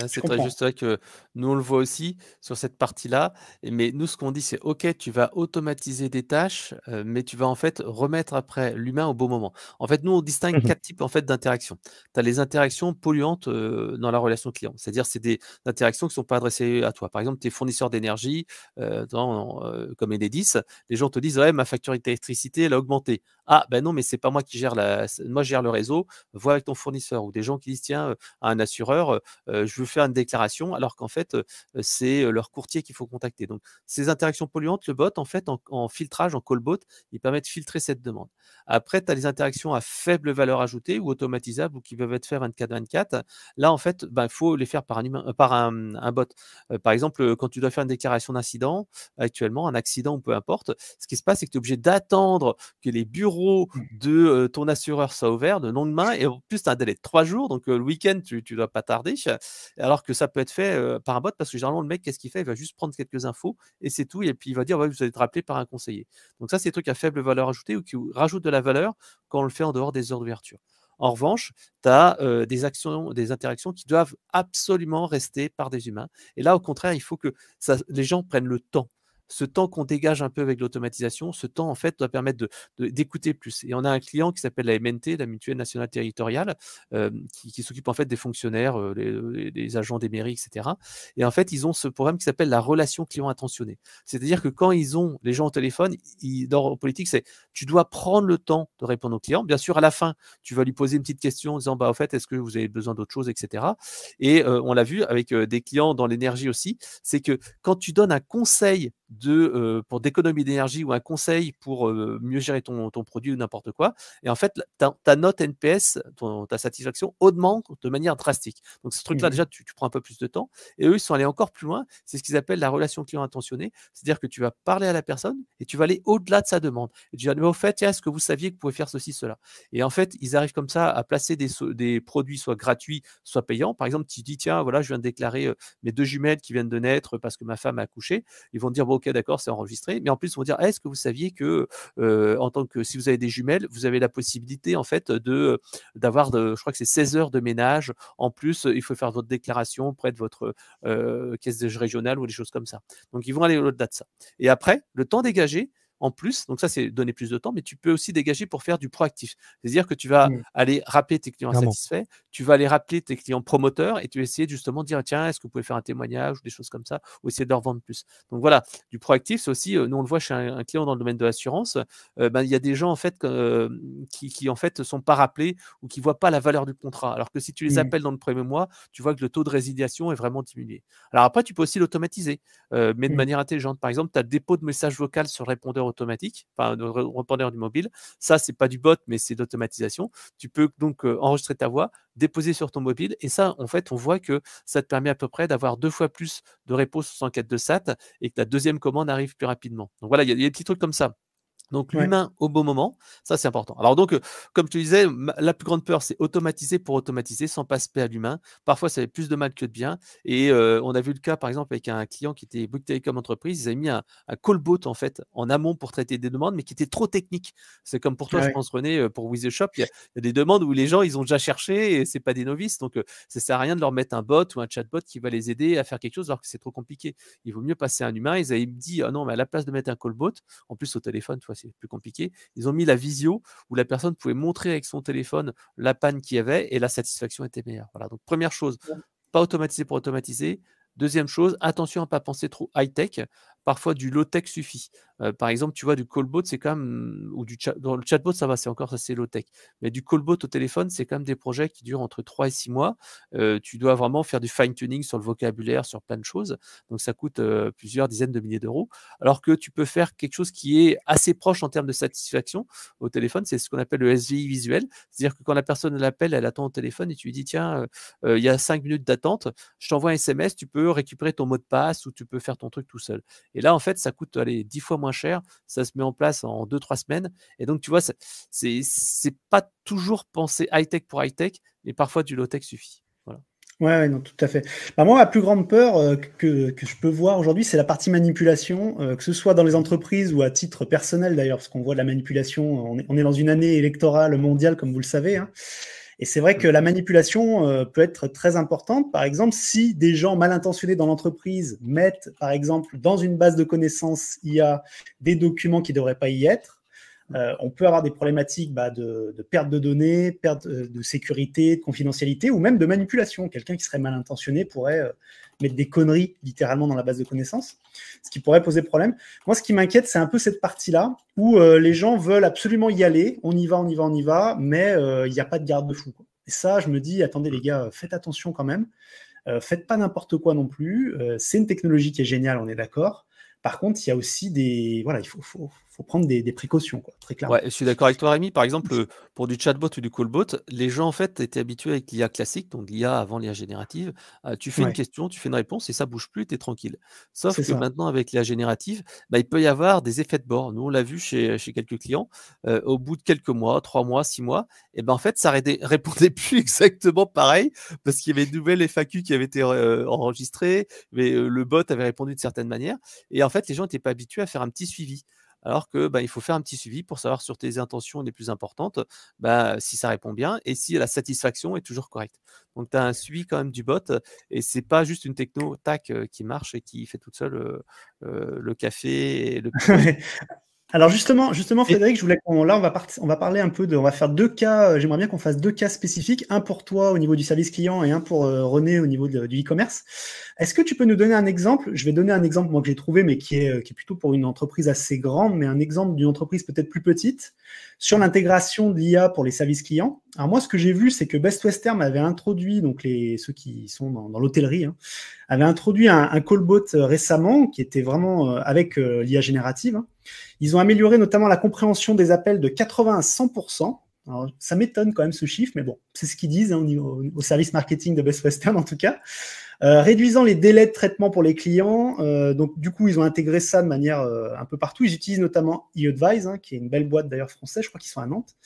S2: C'est très juste vrai que nous, on le voit aussi sur cette partie-là. Mais nous, ce qu'on dit, c'est OK, tu vas automatiser des tâches, mais tu vas en fait remettre après l'humain au bon moment. En fait, nous, on distingue 4 types en fait d'interactions. Tu as les interactions polluantes dans la relation client. C'est-à-dire, c'est des interactions qui ne sont pas adressées à toi. Par exemple, tes fournisseurs d'énergie, comme Enedis, les gens te disent ouais, ma facture d'électricité, elle a augmenté. Ah, ben non, mais c'est pas moi qui gère moi, je gère le réseau. Vois avec ton fournisseur. Ou des gens qui disent tiens, à un assureur, je veux faire une déclaration, alors qu'en fait, c'est leur courtier qu'il faut contacter. Donc, ces interactions polluantes, le bot, en fait, en filtrage, en callbot, il permet de filtrer cette demande. Après, tu as les interactions à faible valeur ajoutée ou automatisables ou qui peuvent être faites 24/24. Là, en fait, il faut les faire par un bot. Par exemple, quand tu dois faire une déclaration d'incident, actuellement, un accident ou peu importe, ce qui se passe, c'est que tu es obligé d'attendre que les bureaux de ton assureur soient ouverts de longue main. Et en plus, tu as un délai de 3 jours. Donc, le week-end, tu ne dois pas tarder. Alors que ça peut être fait par un bot parce que généralement, le mec, qu'est-ce qu'il fait? Il va juste prendre quelques infos et c'est tout. Et puis, il va dire, ouais, vous allez être rappelé par un conseiller. Donc, ça, c'est des trucs à faible valeur ajoutée ou qui rajoutent de la valeur quand on le fait en dehors des heures d'ouverture. En revanche, tu as des interactions qui doivent absolument rester par des humains. Et là, au contraire, il faut que les gens prennent le temps ce temps qu'on dégage un peu avec l'automatisation, ce temps en fait doit permettre d'écouter plus. Et on a un client qui s'appelle la MNT, la Mutuelle Nationale Territoriale, qui s'occupe en fait des fonctionnaires, les agents des mairies, etc. Et en fait, ils ont ce programme qui s'appelle la relation client attentionnée. C'est-à-dire que quand ils ont les gens au téléphone, dans la politique, c'est tu dois prendre le temps de répondre au client. Bien sûr, à la fin, tu vas lui poser une petite question en disant bah, au fait, est-ce que vous avez besoin d'autre chose, etc. Et on l'a vu avec des clients dans l'énergie aussi, c'est que quand tu donnes un conseil pour d'économie d'énergie ou un conseil pour mieux gérer ton produit ou n'importe quoi, et en fait, ta note NPS, ta satisfaction augmente de manière drastique. Donc, ce truc-là, déjà, tu prends un peu plus de temps. Et eux, ils sont allés encore plus loin. C'est ce qu'ils appellent la relation client intentionnée. C'est-à-dire que tu vas parler à la personne et tu vas aller au-delà de sa demande. Et tu vas dire, mais au fait, est-ce que vous saviez que vous pouvez faire ceci, cela? Et en fait, ils arrivent comme ça à placer des produits soit gratuits, soit payants. Par exemple, tu dis, tiens, voilà, je viens de déclarer mes 2 jumelles qui viennent de naître parce que ma femme a accouché. Ils vont te dire, bon, ok, d'accord, c'est enregistré. Mais en plus, ils vont dire, est-ce que vous saviez que, en tant que si vous avez des jumelles, vous avez la possibilité, en fait, d'avoir, je crois que c'est 16 heures de ménage. En plus, il faut faire votre déclaration auprès de votre caisse régionale ou des choses comme ça. Donc, ils vont aller au-delà de ça. Et après, le temps dégagé, en plus, donc ça c'est donner plus de temps, mais tu peux aussi dégager pour faire du proactif. C'est-à-dire que tu vas aller rappeler tes clients insatisfaits, tu vas aller rappeler tes clients promoteurs et tu vas essayer justement de dire tiens, est-ce que vous pouvez faire un témoignage ou des choses comme ça, ou essayer de leur vendre plus. Donc voilà, du proactif, c'est aussi, nous on le voit chez un client dans le domaine de l'assurance, il y a des gens en fait qui en fait sont pas rappelés ou qui voient pas la valeur du contrat. Alors que si tu les appelles dans le premier mois, tu vois que le taux de résiliation est vraiment diminué. Alors après, tu peux aussi l'automatiser, mais de manière intelligente. Par exemple, tu as le dépôt de messages vocaux sur le répondeur automatique, enfin le répondeur du mobile. Ça, c'est pas du bot, mais c'est d'automatisation. Tu peux donc enregistrer ta voix, déposer sur ton mobile, et ça, en fait, on voit que ça te permet à peu près d'avoir 2 fois plus de réponses sans quête de SAT et que la deuxième commande arrive plus rapidement. Donc voilà, il y a des petits trucs comme ça. Donc l'humain au bon moment, ça c'est important. Alors donc, comme tu disais, la plus grande peur, c'est automatiser pour automatiser sans passer à l'humain. Parfois, ça fait plus de mal que de bien. Et on a vu le cas, par exemple, avec un client qui était Bouygues Telecom Entreprise. Ils avaient mis un callbot en fait en amont pour traiter des demandes, mais qui était trop technique. C'est comme pour toi, je pense, René, pour With the Shop, il y a des demandes où les gens, ils ont déjà cherché et c'est pas des novices. Donc, ça sert à rien de leur mettre un bot ou un chatbot qui va les aider à faire quelque chose alors que c'est trop compliqué. Il vaut mieux passer à un humain. Ils avaient dit, ah non, mais à la place de mettre un callbot, en plus au téléphone, tu vois, c'est plus compliqué. Ils ont mis la visio où la personne pouvait montrer avec son téléphone la panne qu'il y avait et la satisfaction était meilleure. Voilà. Donc, première chose, pas automatiser pour automatiser. Deuxième chose, attention à ne pas penser trop high-tech. Parfois, du low-tech suffit. Par exemple, tu vois, du callbot, c'est quand même, ou du chat, dans le chatbot, ça va, c'est encore ça, c'est low-tech. Mais du callbot au téléphone, c'est quand même des projets qui durent entre 3 et 6 mois. Tu dois vraiment faire du fine-tuning sur le vocabulaire, sur plein de choses. Donc, ça coûte plusieurs dizaines de milliers d'euros. Alors que tu peux faire quelque chose qui est assez proche en termes de satisfaction au téléphone. C'est ce qu'on appelle le SVI visuel. C'est-à-dire que quand la personne l'appelle, elle attend au téléphone et tu lui dis, tiens, il y a 5 minutes d'attente, je t'envoie un SMS, tu peux récupérer ton mot de passe ou tu peux faire ton truc tout seul. Et là, en fait, ça coûte 10 fois moins cher. Ça se met en place en 2-3 semaines. Et donc, tu vois, c'est pas toujours penser high-tech pour high-tech, mais parfois du low-tech suffit. Voilà.
S1: Ouais, non, tout à fait. Bah, moi, ma plus grande peur que je peux voir aujourd'hui, c'est la partie manipulation, que ce soit dans les entreprises ou à titre personnel d'ailleurs, parce qu'on voit de la manipulation, on est dans une année électorale mondiale, comme vous le savez, hein. Et c'est vrai que la manipulation peut être très importante. Par exemple, si des gens mal intentionnés dans l'entreprise mettent, par exemple, dans une base de connaissances IA des documents qui ne devraient pas y être, on peut avoir des problématiques de perte de données, perte de sécurité, de confidentialité ou même de manipulation. Quelqu'un qui serait mal intentionné pourrait mettre des conneries littéralement dans la base de connaissances, ce qui pourrait poser problème. Moi, ce qui m'inquiète, c'est un peu cette partie-là où les gens veulent absolument y aller, on y va, mais il n'y a pas de garde-fou. Et ça, je me dis, attendez les gars, faites attention quand même, faites pas n'importe quoi non plus. C'est une technologie qui est géniale, on est d'accord. Par contre, il y a aussi des... Voilà, il faut prendre des précautions, quoi, très clairement.
S2: Ouais, je suis d'accord avec toi, Rémi. Par exemple, pour du chatbot ou du callbot, les gens en fait étaient habitués avec l'IA classique, donc l'IA avant l'IA générative. Tu fais une question, tu fais une réponse et ça bouge plus, tu es tranquille. Sauf que maintenant, avec l'IA générative, il peut y avoir des effets de bord. Nous, on l'a vu chez quelques clients. Au bout de quelques mois, 3 mois, 6 mois, et en fait, ça répondait plus exactement pareil parce qu'il y avait une nouvelle FAQ qui avait été enregistrée, mais le bot avait répondu de certaine manière. Et en fait, les gens n'étaient pas habitués à faire un petit suivi. alors que il faut faire un petit suivi pour savoir sur tes intentions les plus importantes, si ça répond bien et si la satisfaction est toujours correcte. Donc, tu as un suivi quand même du bot et c'est pas juste une techno, tac, qui marche et qui fait toute seule le café et le petit poisson.
S1: Alors justement, Frédéric, je voulais là, on va parler un peu on va faire 2 cas. J'aimerais bien qu'on fasse 2 cas spécifiques, un pour toi au niveau du service client et un pour René au niveau du e-commerce. Est-ce que tu peux nous donner un exemple? Je vais donner un exemple moi que j'ai trouvé, mais qui est plutôt pour une entreprise assez grande, mais un exemple d'une entreprise peut-être plus petite sur l'intégration de l'IA pour les services clients. Alors moi, ce que j'ai vu, c'est que Best Western avait introduit, donc ceux qui sont dans l'hôtellerie, avait introduit un callbot récemment qui était vraiment avec l'IA générative. Ils ont amélioré notamment la compréhension des appels de 80 à 100%. Alors, ça m'étonne quand même ce chiffre, mais bon, c'est ce qu'ils disent au service marketing de Best Western en tout cas. Réduisant les délais de traitement pour les clients. Donc, du coup, ils ont intégré ça de manière un peu partout. Ils utilisent notamment eAdvise, qui est une belle boîte d'ailleurs française. Je crois qu'ils sont à Nantes.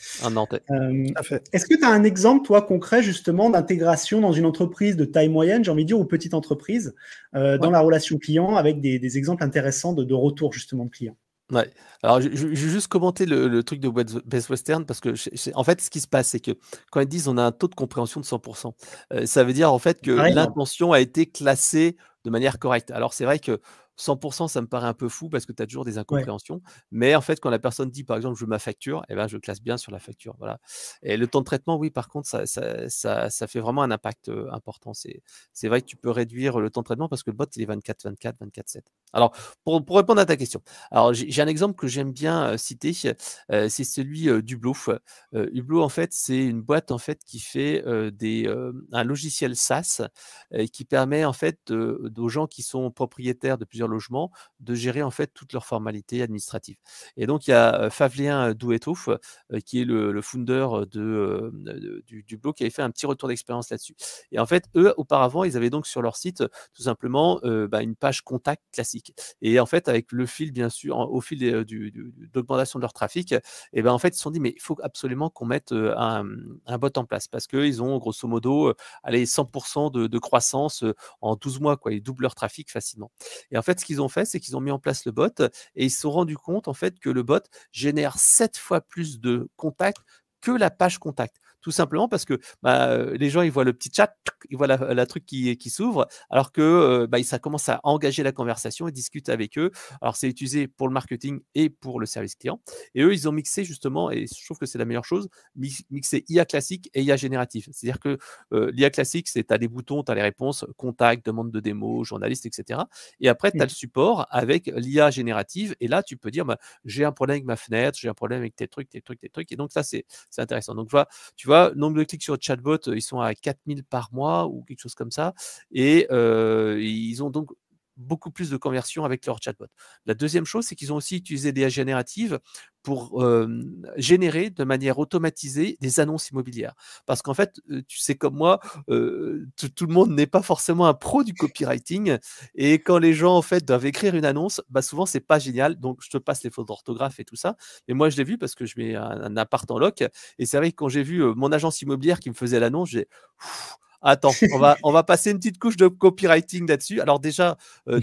S1: Est-ce que tu as un exemple, toi, concret, justement, d'intégration dans une entreprise de taille moyenne, j'ai envie de dire, ou petite entreprise, dans la relation client, avec des exemples intéressants de retour, justement, de clients?
S2: Ouais. Alors, je vais juste commenter le truc de Best Western parce que, en fait, ce qui se passe, c'est que quand ils disent on a un taux de compréhension de 100%, ça veut dire en fait que l'intention a été classée de manière correcte. Alors, c'est vrai que 100%, ça me paraît un peu fou parce que tu as toujours des incompréhensions. Ouais. Mais en fait, quand la personne dit, par exemple, je veux ma facture, je classe bien sur la facture. Voilà. Et le temps de traitement, oui, par contre, ça fait vraiment un impact important. C'est vrai que tu peux réduire le temps de traitement parce que le bot, il est 24/24, 24/7. Alors, pour répondre à ta question, alors j'ai un exemple que j'aime bien citer, c'est celui d'Hublot. Hublot, en fait, c'est une boîte en fait qui fait un logiciel SaaS qui permet en fait aux gens qui sont propriétaires de plusieurs logements de gérer en fait toutes leurs formalités administratives. Et donc il y a Fabien Douetto qui est le founder du blog qui avait fait un petit retour d'expérience là-dessus. Et en fait, eux, auparavant, ils avaient donc sur leur site tout simplement une page contact classique. Et en fait, avec le fil, bien sûr, au fil d'augmentation de leur trafic, et en fait, ils se sont dit, mais il faut absolument qu'on mette un bot en place parce qu'ils ont grosso modo 100% de croissance en 12 mois, quoi. Ils doublent leur trafic facilement. Et en fait, ce qu'ils ont fait, c'est qu'ils ont mis en place le bot et ils se sont rendus compte en fait que le bot génère 7 fois plus de contacts que la page contact. Tout simplement parce que les gens, ils voient le petit chat, ils voient la truc qui s'ouvre, alors que ça commence à engager la conversation et discute avec eux. Alors, c'est utilisé pour le marketing et pour le service client. Et eux, ils ont mixé justement, et je trouve que c'est la meilleure chose, mixer IA classique et IA générative. C'est-à-dire que l'IA classique, c'est tu as des boutons, tu as les réponses, contact, demande de démo, journaliste, etc. Et après, tu as le support avec l'IA générative. Et là, tu peux dire, j'ai un problème avec ma fenêtre, j'ai un problème avec tes trucs. Et donc, ça, c'est intéressant. Donc, tu vois, nombre de clics sur le chatbot, ils sont à 4000 par mois ou quelque chose comme ça. Et ils ont donc beaucoup plus de conversions avec leur chatbot. La deuxième chose, c'est qu'ils ont aussi utilisé l'IA générative pour générer de manière automatisée des annonces immobilières. Parce qu'en fait, tu sais comme moi, tout le monde n'est pas forcément un pro du copywriting. Et quand les gens en fait doivent écrire une annonce, souvent c'est pas génial. Donc je te passe les fautes d'orthographe et tout ça. Mais moi je l'ai vu parce que je mets un appart en loc. Et c'est vrai que quand j'ai vu mon agence immobilière qui me faisait l'annonce, j'ai attends, on va passer une petite couche de copywriting là-dessus. Alors déjà,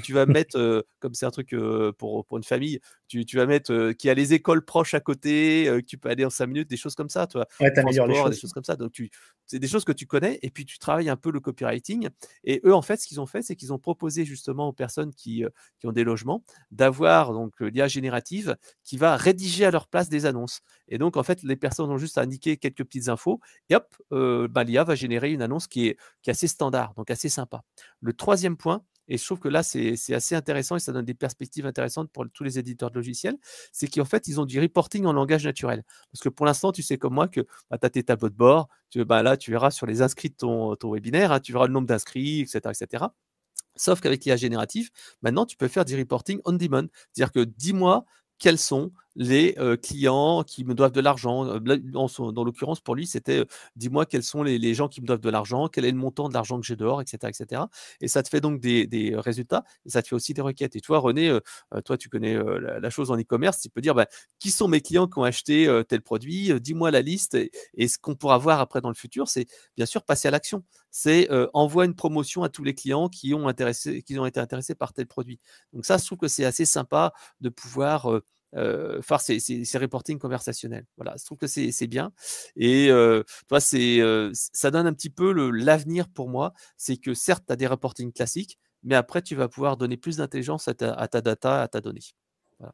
S2: tu vas mettre, comme c'est un truc pour une famille, tu vas mettre qui a les écoles proches à côté, que tu peux aller en 5 minutes, des choses comme ça, tu vois.
S1: Ouais, t'améliores les choses.
S2: Des choses comme ça. Donc c'est des choses que tu connais et puis tu travailles un peu le copywriting. Et eux, en fait, ce qu'ils ont fait, c'est qu'ils ont proposé justement aux personnes qui ont des logements d'avoir donc l'IA générative qui va rédiger à leur place des annonces. Et donc, en fait, les personnes ont juste à indiquer quelques petites infos et hop, l'IA va générer une annonce qui est assez standard, donc assez sympa. Le troisième point, et je trouve que là, c'est assez intéressant et ça donne des perspectives intéressantes pour tous les éditeurs de logiciels, c'est qu'en fait, ils ont du reporting en langage naturel. Parce que pour l'instant, tu sais comme moi que tu as tes tableaux de bord, là, tu verras sur les inscrits de ton webinaire, tu verras le nombre d'inscrits, etc., etc. Sauf qu'avec l'IA générative, maintenant, tu peux faire du reporting on demand. C'est-à-dire que dis-moi quels sont les clients qui me doivent de l'argent. Dans l'occurrence, pour lui, c'était dis-moi quels sont les gens qui me doivent de l'argent, quel est le montant de l'argent que j'ai dehors, etc., etc. Et ça te fait donc des résultats et ça te fait aussi des requêtes. Et toi, René, toi, tu connais la chose en e-commerce, tu peux dire qui sont mes clients qui ont acheté tel produit, dis-moi la liste. Et ce qu'on pourra voir après dans le futur, c'est bien sûr passer à l'action. C'est envoie une promotion à tous les clients qui ont été intéressés par tel produit. Donc ça, je trouve que c'est assez sympa de pouvoir faire ces reporting conversationnels. Voilà, je trouve que c'est bien. Et toi, ça donne un petit peu l'avenir pour moi. C'est que certes, tu as des reporting classiques, mais après, tu vas pouvoir donner plus d'intelligence à ta data, à ta donnée. Voilà.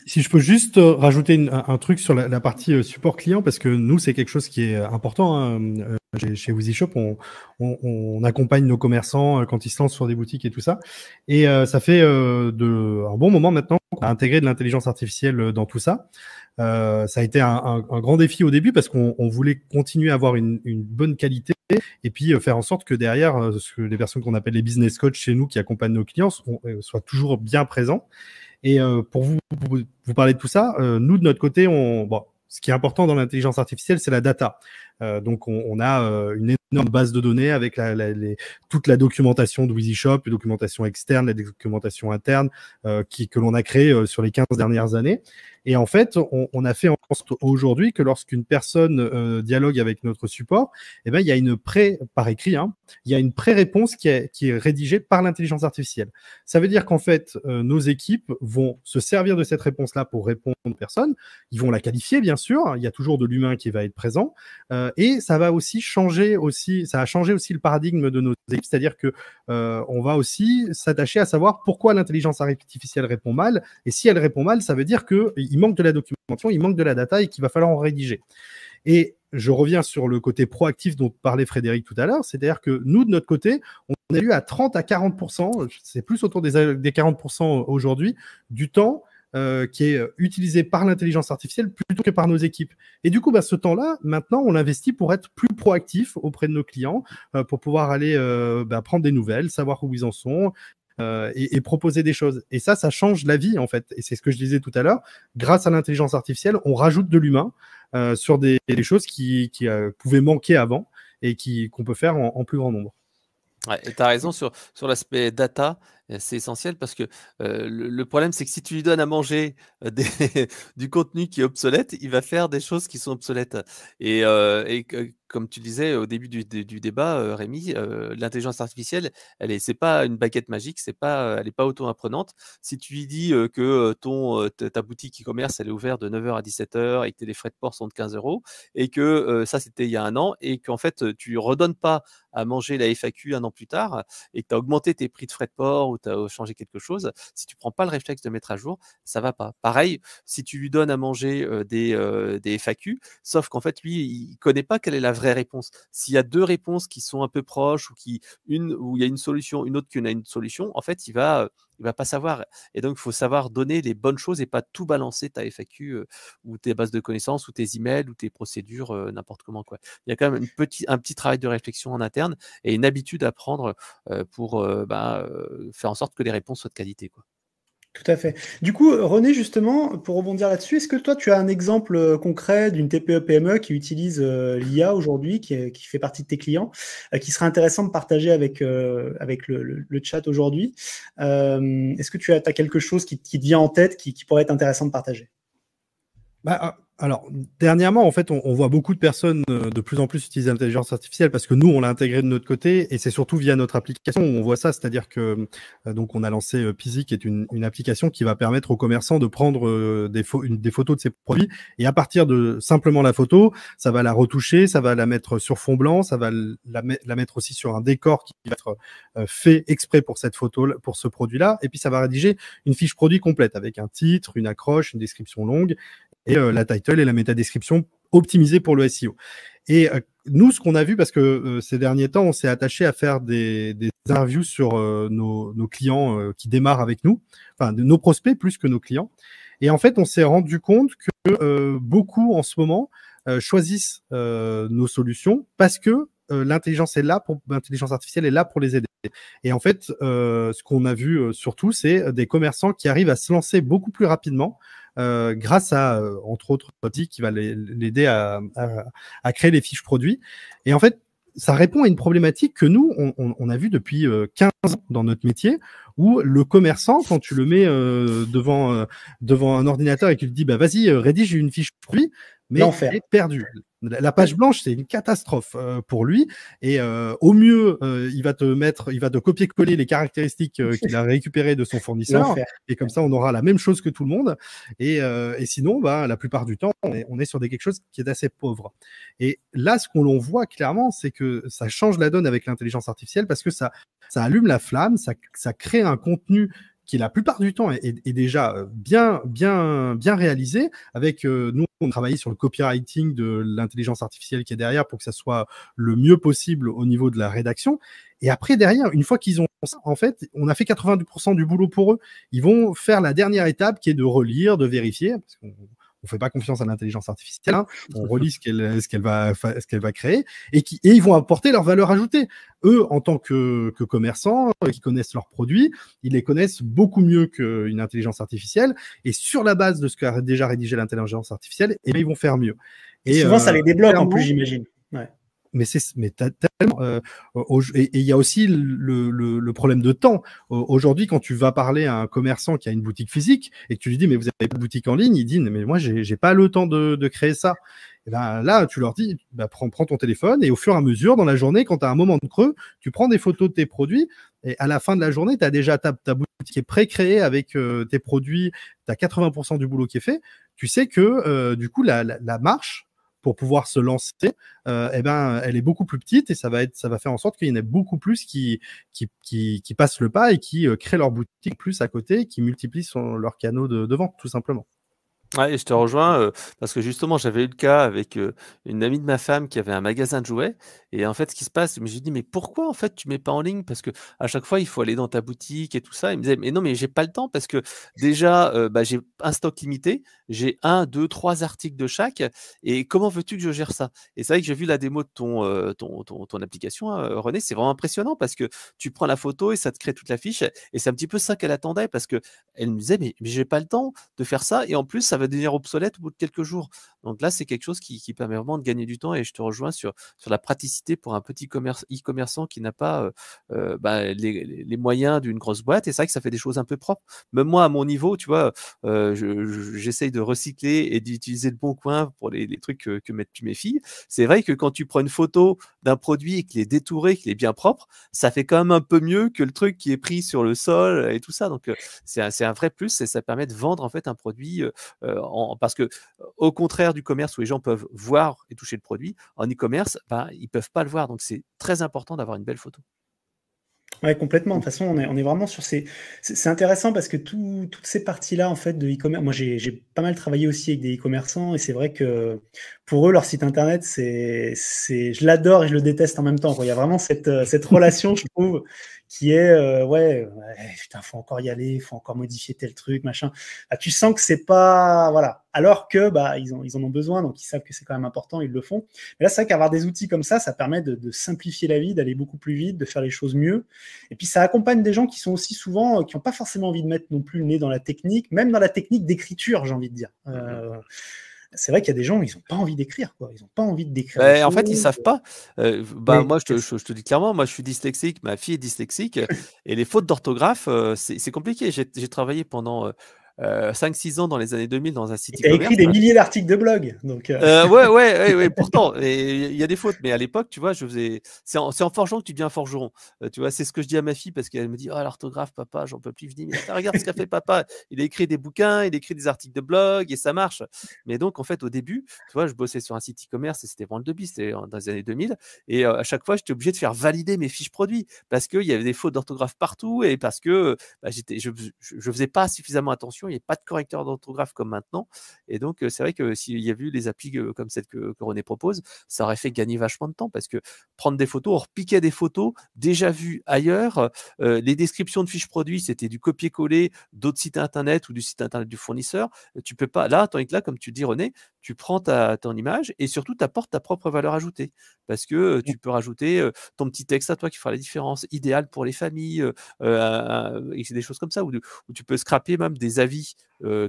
S3: Si je peux juste rajouter un truc sur la partie support client, parce que nous, c'est quelque chose qui est important. Hein. Chez WheezyShop, on accompagne nos commerçants quand ils se lancent sur des boutiques et tout ça. Et ça fait un bon moment maintenant qu'on a intégré de l'intelligence artificielle dans tout ça. Ça a été un grand défi au début parce qu'on voulait continuer à avoir une bonne qualité et puis faire en sorte que derrière, les personnes qu'on appelle les business coachs chez nous qui accompagnent nos clients soient toujours bien présents. Et pour vous parler de tout ça, nous, de notre côté, ce qui est important dans l'intelligence artificielle, c'est la data. Donc, on a une énorme base de données avec toute la documentation de WheezyShop, les documentations externes, les documentations internes que l'on a créées sur les 15 dernières années. Et en fait, on a fait en sorte aujourd'hui que lorsqu'une personne dialogue avec notre support, eh ben, il y a par écrit, hein, il y a une pré-réponse qui est rédigée par l'intelligence artificielle. Ça veut dire qu'en fait, nos équipes vont se servir de cette réponse-là pour répondre aux personnes. Ils vont la qualifier, bien sûr. Il y a toujours de l'humain qui va être présent. Et ça va aussi ça a changé aussi le paradigme de nos équipes. C'est-à-dire que on va aussi s'attacher à savoir pourquoi l'intelligence artificielle répond mal. Et si elle répond mal, ça veut dire qu'il manque de la documentation, il manque de la data et qu'il va falloir en rédiger. Et je reviens sur le côté proactif dont parlait Frédéric tout à l'heure, c'est-à-dire que nous, de notre côté, on a eu à 30 à 40%, c'est plus autour des 40% aujourd'hui, du temps qui est utilisé par l'intelligence artificielle plutôt que par nos équipes. Et du coup, ce temps-là, maintenant, on l'investit pour être plus proactif auprès de nos clients, pour pouvoir aller prendre des nouvelles, savoir où ils en sont, et proposer des choses. Et ça change la vie, en fait. Et c'est ce que je disais tout à l'heure. Grâce à l'intelligence artificielle, on rajoute de l'humain sur des choses qui pouvaient manquer avant et qu'on peut faire en plus grand nombre.
S2: Ouais, et tu as raison sur l'aspect data, c'est essentiel parce que le problème, c'est que si tu lui donnes à manger du contenu qui est obsolète, il va faire des choses qui sont obsolètes. Et comme tu disais au début du débat, Rémi, l'intelligence artificielle, c'est pas une baguette magique, elle n'est pas auto-apprenante. Si tu lui dis que ta boutique e-commerce, elle est ouverte de 9h à 17h et que les frais de port sont de 15 € et que ça, c'était il y a un an et qu'en fait, tu ne redonnes pas à manger la FAQ un an plus tard et que tu as augmenté tes prix de frais de port ou tu as changé quelque chose, si tu prends pas le réflexe de mettre à jour, ça va pas. Pareil, si tu lui donnes à manger des FAQ, sauf qu'en fait, lui, il connaît pas quelle est la vraie réponse. S'il y a deux réponses qui sont un peu proches ou où il y a une solution, une autre qui a une solution, en fait, il va pas savoir. Et donc, il faut savoir donner les bonnes choses et pas tout balancer ta FAQ ou tes bases de connaissances ou tes emails ou tes procédures n'importe comment, quoi. Il y a quand même un petit travail de réflexion en interne et une habitude à prendre pour faire en sorte que les réponses soient de qualité, quoi.
S1: Tout à fait. Du coup, René, justement, pour rebondir là-dessus, est-ce que toi, tu as un exemple concret d'une TPE-PME qui utilise l'IA aujourd'hui, qui fait partie de tes clients, qui serait intéressant de partager avec le chat aujourd'hui? Est-ce que tu as quelque chose qui te vient en tête qui pourrait être intéressant de partager?
S3: Alors, dernièrement, en fait, on voit beaucoup de personnes de plus en plus utiliser l'intelligence artificielle parce que nous, on l'a intégré de notre côté et c'est surtout via notre application où on voit ça. C'est-à-dire que donc on a lancé Pizzy, qui est une application qui va permettre aux commerçants de prendre des photos de ses produits et à partir de simplement la photo, ça va la retoucher, ça va la mettre sur fond blanc, ça va la mettre aussi sur un décor qui va être fait exprès pour cette photo, pour ce produit-là, et puis ça va rédiger une fiche produit complète avec un titre, une accroche, une description longue et la title et la métadescription optimisée pour le SEO. Et nous, ce qu'on a vu, parce que ces derniers temps, on s'est attaché à faire des interviews sur nos clients qui démarrent avec nous, enfin nos prospects plus que nos clients. Et en fait, on s'est rendu compte que beaucoup en ce moment choisissent nos solutions parce que l'intelligence artificielle est là pour les aider. Et en fait, ce qu'on a vu surtout, c'est des commerçants qui arrivent à se lancer beaucoup plus rapidement grâce à, entre autres, Oti qui va l'aider à créer les fiches produits. Et en fait, ça répond à une problématique que nous, on a vu depuis 15 ans dans notre métier, où le commerçant, quand tu le mets devant un ordinateur et que tu lui dis, vas-y, rédige une fiche produit, mais
S1: L'enfer.
S3: il est perdu. La page blanche, c'est une catastrophe pour lui. Et au mieux, il va te copier-coller les caractéristiques qu'il a récupérées de son fournisseur.
S1: L'enfer.
S3: Et comme ça, on aura la même chose que tout le monde. Et sinon, la plupart du temps, on est sur quelque chose qui est assez pauvre. Et là, ce qu'on voit clairement, c'est que ça change la donne avec l'intelligence artificielle parce que ça allume la flamme, ça crée un contenu qui la plupart du temps est déjà bien réalisé. Avec nous, on travaille sur le copywriting de l'intelligence artificielle qui est derrière pour que ça soit le mieux possible au niveau de la rédaction. Et après, derrière, une fois qu'ils ont ça, en fait, on a fait 90% du boulot pour eux. Ils vont faire la dernière étape qui est de relire, de vérifier, parce qu'on ne fait pas confiance à l'intelligence artificielle, hein. On relit ce qu'elle va créer et ils vont apporter leur valeur ajoutée. Eux, en tant que commerçants qui connaissent leurs produits, ils les connaissent beaucoup mieux qu'une intelligence artificielle. Et sur la base de ce qu'a déjà rédigé l'intelligence artificielle, ils vont faire mieux.
S1: Et souvent, ça les débloque en plus, j'imagine. Ouais.
S3: Mais tellement. Et il y a aussi le problème de temps. Aujourd'hui, quand tu vas parler à un commerçant qui a une boutique physique et que tu lui dis, mais vous avez pas de boutique en ligne, il dit, mais moi, j'ai pas le temps de créer ça. Et ben là, tu leur dis, prends ton téléphone et au fur et à mesure, dans la journée, quand tu as un moment de creux, tu prends des photos de tes produits et à la fin de la journée, tu as déjà ta boutique qui est pré-créée avec tes produits, tu as 80% du boulot qui est fait. Tu sais que du coup, la marche pour pouvoir se lancer, elle est beaucoup plus petite et ça va faire en sorte qu'il y en ait beaucoup plus qui passent le pas et qui créent leur boutique plus à côté, qui multiplient leurs canaux de vente, tout simplement.
S2: Ouais, et je te rejoins parce que justement, j'avais eu le cas avec une amie de ma femme qui avait un magasin de jouets. Et en fait, ce qui se passe, je me suis dit, mais pourquoi en fait tu mets pas en ligne? Parce que à chaque fois, il faut aller dans ta boutique et tout ça. Il me disait, mais non, mais j'ai pas le temps parce que déjà, j'ai un stock limité, j'ai 1, 2, 3 articles de chaque. Et comment veux-tu que je gère ça? Et c'est vrai que j'ai vu la démo de ton application, hein, René, c'est vraiment impressionnant parce que tu prends la photo et ça te crée toute la fiche. Et c'est un petit peu ça qu'elle attendait parce que elle me disait, mais j'ai pas le temps de faire ça. Et en plus, ça va devenir obsolète au bout de quelques jours. Donc là, c'est quelque chose qui permet vraiment de gagner du temps et je te rejoins sur la praticité pour un petit e-commerçant qui n'a pas les moyens d'une grosse boîte. Et c'est vrai que ça fait des choses un peu propres. Même moi, à mon niveau, tu vois, j'essaye de recycler et d'utiliser le bon coin pour les trucs que mettent mes filles. C'est vrai que quand tu prends une photo d'un produit et qu'il est détouré, qu'il est bien propre, ça fait quand même un peu mieux que le truc qui est pris sur le sol et tout ça. Donc, c'est un vrai plus et ça permet de vendre en fait un produit parce que au contraire du commerce où les gens peuvent voir et toucher le produit, en e-commerce, ils peuvent pas le voir. Donc, c'est très important d'avoir une belle photo.
S1: Ouais, complètement. De toute façon, on est vraiment sur ces. C'est intéressant parce que toutes ces parties-là, en fait, de e-commerce. Moi, j'ai pas mal travaillé aussi avec des e-commerçants et c'est vrai que pour eux, leur site internet, je l'adore et je le déteste en même temps, quoi. Il y a vraiment cette relation, je trouve, qui est putain, faut encore y aller, faut encore modifier tel truc, machin. Tu sens que c'est pas. Voilà. Alors que ils en ont besoin, donc ils savent que c'est quand même important, ils le font. Mais là, c'est vrai qu'avoir des outils comme ça permet de simplifier la vie, d'aller beaucoup plus vite, de faire les choses mieux. Et puis ça accompagne des gens qui sont aussi souvent, qui n'ont pas forcément envie de mettre non plus le nez dans la technique, même dans la technique d'écriture, j'ai envie de dire. C'est vrai qu'il y a des gens, ils n'ont pas envie d'écrire, quoi. Ils n'ont pas envie de décrire.
S2: En fait, ils savent pas. Moi, je te dis clairement, moi, je suis dyslexique, ma fille est dyslexique, et les fautes d'orthographe, c'est compliqué. J'ai travaillé pendant 5-6 ans dans les années 2000 dans un site
S1: e-commerce. Tu as écrit des milliers d'articles de blog. Donc
S2: ouais, pourtant, il y a des fautes. Mais à l'époque, tu vois, c'est en forgeant que tu deviens forgeron. Tu vois, c'est ce que je dis à ma fille parce qu'elle me dit, l'orthographe, papa, j'en peux plus. Je dis, mais regarde ce qu'a fait papa. Il a écrit des bouquins, il a écrit des articles de blog et ça marche. Mais donc, en fait, au début, tu vois, je bossais sur un site e-commerce et c'était vente de bis, c'était dans les années 2000. Et à chaque fois, j'étais obligé de faire valider mes fiches produits parce qu'il y avait des fautes d'orthographe partout et parce que je faisais pas suffisamment attention. Il n'y a pas de correcteur d'orthographe comme maintenant. Et donc, c'est vrai que s'il y a eu des applis comme celle que René propose, ça aurait fait gagner vachement de temps parce que prendre des photos, on repiquait des photos déjà vues ailleurs. Les descriptions de fiches produits, c'était du copier-coller d'autres sites internet ou du site internet du fournisseur. Tu peux pas, là, tandis que là, comme tu dis, René, tu prends ton image et surtout, tu apportes ta propre valeur ajoutée parce que tu peux rajouter ton petit texte à toi qui fera la différence, idéal pour les familles, et c'est des choses comme ça où tu peux scraper même des avis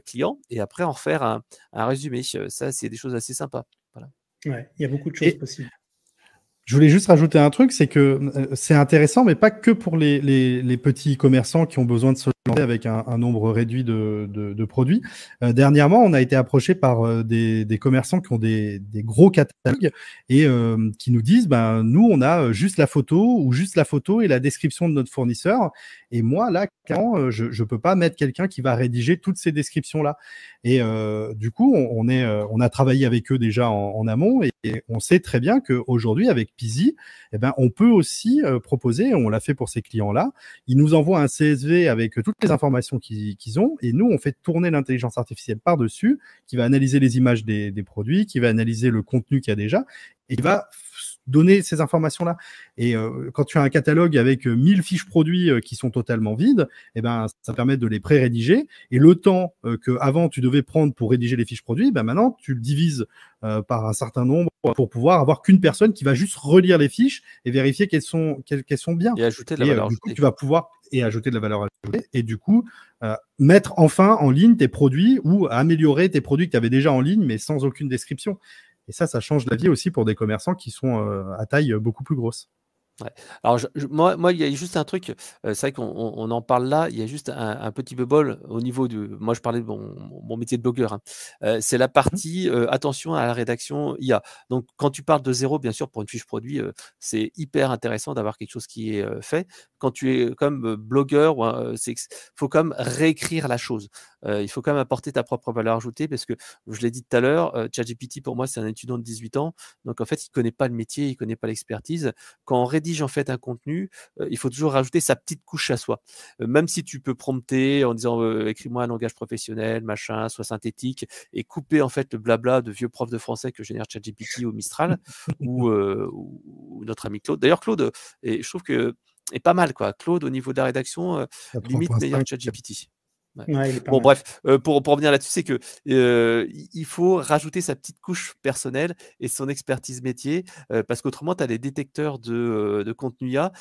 S2: clients et après en faire un résumé. Ça, c'est des choses assez sympas. Voilà.
S1: Ouais, il y a beaucoup de choses possibles.
S3: Je voulais juste rajouter un truc, c'est que c'est intéressant, mais pas que pour les petits commerçants qui ont besoin de se lancer avec un nombre réduit de produits. Dernièrement, on a été approché par des commerçants qui ont des gros catalogues et qui nous disent, ben, nous, on a juste la photo ou juste la photo et la description de notre fournisseur. Et moi, là, clairement, je ne peux pas mettre quelqu'un qui va rédiger toutes ces descriptions-là. Et du coup, on a travaillé avec eux déjà en amont et on sait très bien qu'aujourd'hui, avec Peasy, eh ben, on peut aussi proposer, on l'a fait pour ces clients-là, ils nous envoient un CSV avec toutes les informations qu'ils ont et nous, on fait tourner l'intelligence artificielle par-dessus qui va analyser les images des produits, qui va analyser le contenu qu'il y a déjà et qui va donner ces informations-là. Et quand tu as un catalogue avec 1000 fiches produits qui sont totalement vides, eh ben, ça permet de les pré-rédiger. Et le temps que avant tu devais prendre pour rédiger les fiches produits, ben maintenant tu le divises par un certain nombre pour pouvoir avoir qu'une personne qui va juste relire les fiches et vérifier qu'elles sont bien.
S2: Et ajouter de la valeur
S3: Du coup,
S2: ajoutée.
S3: tu vas pouvoir ajouter de la valeur ajoutée et du coup mettre enfin en ligne tes produits ou améliorer tes produits que tu avais déjà en ligne mais sans aucune description. Et ça change la vie aussi pour des commerçants qui sont à taille beaucoup plus grosse.
S2: Ouais. Alors, moi, il y a juste un truc, c'est vrai qu'on en parle là, il y a juste un petit bémol au niveau de. Moi, je parlais de mon métier de blogueur, hein. C'est la partie attention à la rédaction IA. Donc, quand tu parles de zéro, bien sûr, pour une fiche produit, c'est hyper intéressant d'avoir quelque chose qui est fait. Quand tu es comme blogueur, faut quand même réécrire la chose. Il faut quand même apporter ta propre valeur ajoutée parce que, je l'ai dit tout à l'heure, ChatGPT, pour moi, c'est un étudiant de 18 ans. Donc, en fait, il ne connaît pas le métier, il ne connaît pas l'expertise. Quand on rédige en fait un contenu, il faut toujours rajouter sa petite couche à soi. Même si tu peux prompter en disant écris-moi un langage professionnel, machin, soit synthétique, et couper en fait le blabla de vieux profs de français que génère ChatGPT ou Mistral ou notre ami Claude. D'ailleurs, Claude, et je trouve que est pas mal quoi. Claude au niveau de la rédaction, limite meilleur que ChatGPT. Ouais.
S1: Ouais, il est pas
S2: Bon,
S1: mal.
S2: bref, pour revenir là-dessus, c'est que il faut rajouter sa petite couche personnelle et son expertise métier, parce qu'autrement, tu as les détecteurs de contenu IA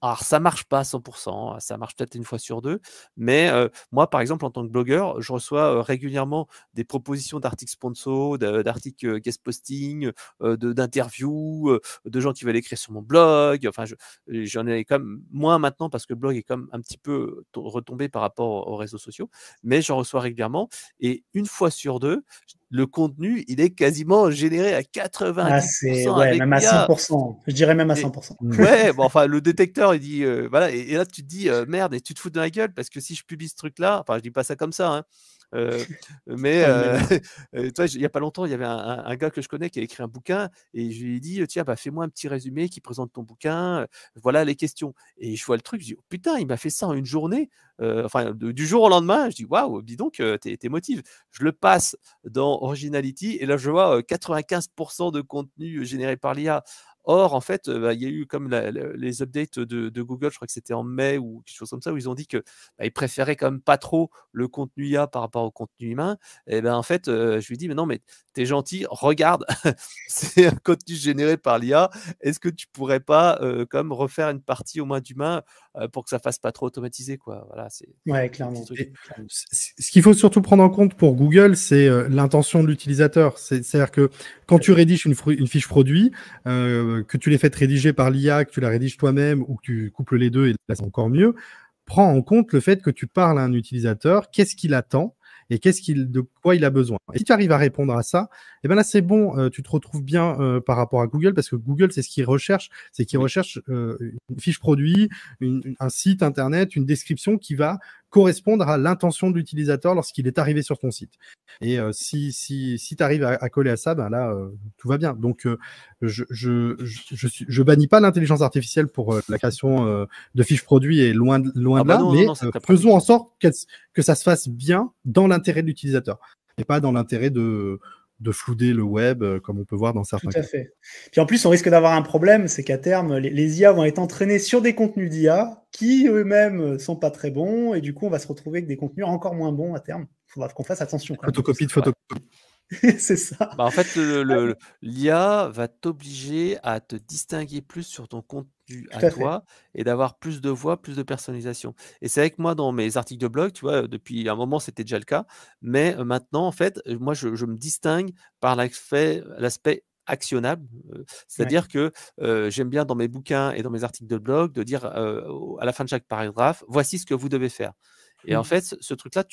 S2: alors, ça marche pas à 100%, ça marche peut-être une fois sur deux, mais moi, par exemple, en tant que blogueur, je reçois régulièrement des propositions d'articles sponsors, d'articles guest posting, d'interviews, de gens qui veulent écrire sur mon blog. Enfin, j'en ai quand même moins maintenant parce que le blog est quand même un petit peu retombé par rapport aux réseaux sociaux, mais j'en reçois régulièrement et une fois sur deux, le contenu, il est quasiment généré à 90%
S1: ouais,
S2: avec
S1: même à
S2: l'IA.
S1: 100%. Je dirais même à
S2: Et
S1: 100%.
S2: ouais, bon, enfin, le détecteur, il dit voilà, et là, tu te dis merde, et tu te fous de ma gueule parce que si je publie ce truc-là, enfin, je dis pas ça comme ça, hein, mais
S1: Dans le même.
S2: tu vois, il y a pas longtemps, il y avait un gars que je connais qui a écrit un bouquin et je lui ai dit tiens, bah, fais-moi un petit résumé qui présente ton bouquin, voilà les questions. Et je vois le truc, je dis oh, putain, il m'a fait ça en une journée, enfin, du jour au lendemain. Je dis waouh, dis donc, t'es motive. Je le passe dans Originality et là, je vois 95% de contenu généré par l'IA. Or, en fait, bah, il y a eu comme les updates de Google, je crois que c'était en mai ou quelque chose comme ça, où ils ont dit que bah, ils préféraient quand même pas trop le contenu IA par rapport au contenu humain. Et ben en fait, je lui dis mais non, mais t'es gentil, regarde, c'est un contenu généré par l'IA. Est-ce que tu pourrais pas comme refaire une partie au moins d'humain pour que ça fasse pas trop automatisé quoi. Voilà, c'est
S1: Ouais,
S2: un petit
S1: clairement.
S2: truc.
S3: Et ce qu'il faut surtout prendre en compte pour Google, c'est l'intention de l'utilisateur. C'est-à-dire que quand tu rédiges une fiche produit, que tu l'aies faite rédiger par l'IA, que tu la rédiges toi-même ou que tu couples les deux, et là c'est encore mieux, prends en compte le fait que tu parles à un utilisateur, qu'est-ce qu'il attend et de quoi il a besoin. Et si tu arrives à répondre à ça, eh ben là c'est bon, tu te retrouves bien par rapport à Google parce que Google c'est ce qu'il recherche, c'est qu'il recherche une fiche produit, un site internet, une description qui va correspondre à l'intention de l'utilisateur lorsqu'il est arrivé sur ton site. Et si tu arrives à coller à ça, ben là tout va bien. Donc je bannis pas l'intelligence artificielle pour la création de fiches produits et loin de
S2: Ah bah
S3: là,
S2: non, non,
S3: mais
S2: non, c'est très
S3: faisons
S2: pratique.
S3: en sorte que ça se fasse bien dans l'intérêt de l'utilisateur et pas dans l'intérêt de flouder le web comme on peut voir dans
S1: Tout
S3: certains
S1: à
S3: cas.
S1: fait. Puis en plus, on risque d'avoir un problème, c'est qu'à terme, les IA vont être entraînés sur des contenus d'IA qui eux-mêmes sont pas très bons, et du coup, on va se retrouver avec des contenus encore moins bons à terme. Il faudra qu'on fasse attention quand même à tout
S3: Photocopie
S1: ça.
S3: de photocopie.
S1: C'est ça.
S2: Bah, en fait, l'IA va t'obliger à te distinguer plus sur ton contenu à
S1: Tout à fait.
S2: toi et d'avoir plus de voix, plus de personnalisation. Et c'est vrai que moi, dans mes articles de blog, tu vois, depuis un moment, c'était déjà le cas. Mais maintenant, en fait, moi, je me distingue par l'aspect actionnable.
S1: Ouais.
S2: C'est-à-dire que j'aime bien dans mes bouquins et dans mes articles de blog de dire à la fin de chaque paragraphe, voici ce que vous devez faire. Et en fait, ce truc-là,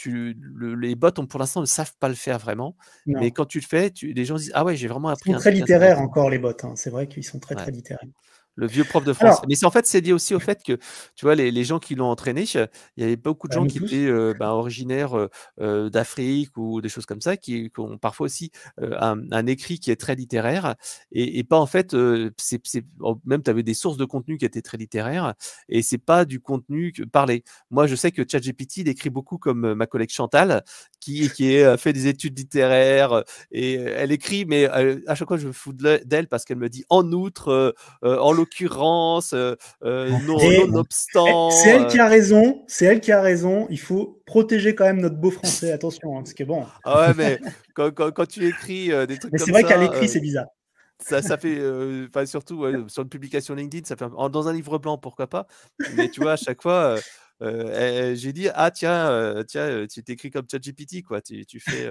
S2: les bots pour l'instant ne savent pas le faire vraiment, mais
S1: Non.
S2: quand tu le fais, les gens disent ah ouais, j'ai vraiment
S1: Ils
S2: appris
S1: sont
S2: un
S1: très
S2: truc
S1: littéraires
S2: intéressant.
S1: encore, les bots. Hein. C'est vrai qu'ils sont très,
S2: Ouais.
S1: très littéraires.
S2: Le vieux prof de français.
S1: Alors,
S2: Mais en fait, c'est lié aussi au fait que, tu vois, les gens qui l'ont entraîné, il y avait beaucoup de gens
S1: nous
S2: qui
S1: tous.
S2: étaient originaires d'Afrique ou des choses comme ça, qui ont parfois aussi un écrit qui est très littéraire et pas en fait, même tu avais des sources de contenu qui étaient très littéraires et c'est pas du contenu parlé. Moi, je sais que ChatGPT, il écrit beaucoup comme ma collègue Chantal, qui fait des études littéraires et elle écrit, mais à chaque fois, je me fous d'elle parce qu'elle me dit en outre, en l'occurrence,
S1: Et
S2: nonobstant.
S1: c'est elle qui a raison. C'est elle qui a raison. Il faut protéger quand même notre beau français. Attention, hein, parce que bon.
S2: Ah ouais, mais quand tu écris des trucs
S1: Mais c'est
S2: comme
S1: vrai qu'à
S2: ça,
S1: l'écrit, c'est bizarre.
S2: ça fait, enfin surtout sur une publication LinkedIn, ça fait dans un livre blanc, pourquoi pas. Mais tu vois, à chaque fois, j'ai dit ah tiens, tu t'écris comme ChatGPT quoi. Tu fais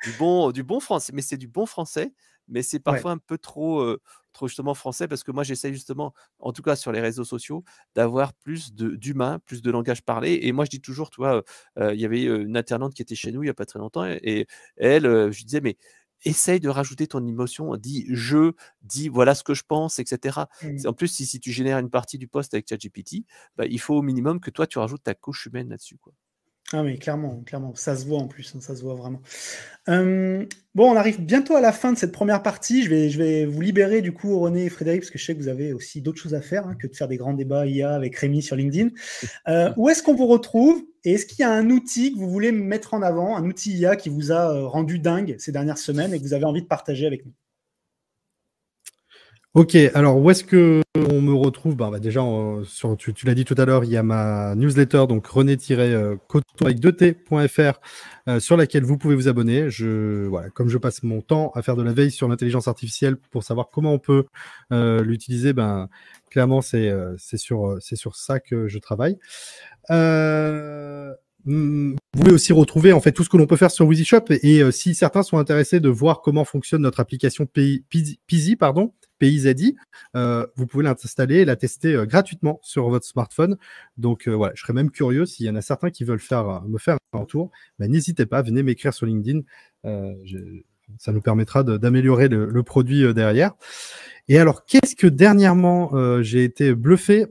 S2: du bon français, mais c'est du bon français, mais c'est
S1: Ouais.
S2: parfois un peu trop justement français parce que moi j'essaie justement, en tout cas sur les réseaux sociaux, d'avoir plus d'humain, plus de langage parlé. Et moi je dis toujours, tu vois, il y avait une internaute qui était chez nous il y a pas très longtemps et elle, je lui disais mais essaye de rajouter ton émotion, dis voilà ce que je pense, etc.
S1: Mmh.
S2: En plus, si tu génères une partie du post avec ChatGPT, bah, il faut au minimum que toi, tu rajoutes ta couche humaine là-dessus, quoi.
S1: Ah mais clairement, clairement. Ça se voit en plus, hein, ça se voit vraiment. Bon, on arrive bientôt à la fin de cette première partie. Je vais vous libérer du coup, René et Frédéric, parce que je sais que vous avez aussi d'autres choses à faire hein, que de faire des grands débats IA avec Rémi sur LinkedIn. Où est-ce qu'on vous retrouve et est-ce qu'il y a un outil que vous voulez mettre en avant, un outil IA qui vous a rendu dingue ces dernières semaines et que vous avez envie de partager avec nous?
S3: Ok, alors où est-ce que on me retrouve? Déjà, tu l'as dit tout à l'heure, il y a ma newsletter, donc rené-coton avec 2t.fr, sur laquelle vous pouvez vous abonner. Voilà, comme je passe mon temps à faire de la veille sur l'intelligence artificielle pour savoir comment on peut l'utiliser, clairement, c'est sur ça que je travaille. Vous pouvez aussi retrouver en fait tout ce que l'on peut faire sur WheezyShop et si certains sont intéressés de voir comment fonctionne notre application Peasy, PIZI, vous pouvez l'installer et la tester gratuitement sur votre smartphone. Donc voilà, je serais même curieux s'il y en a certains qui veulent me faire un tour. N'hésitez pas, venez m'écrire sur LinkedIn. Ça nous permettra d'améliorer le produit derrière. Et alors, qu'est-ce que dernièrement j'ai été bluffé?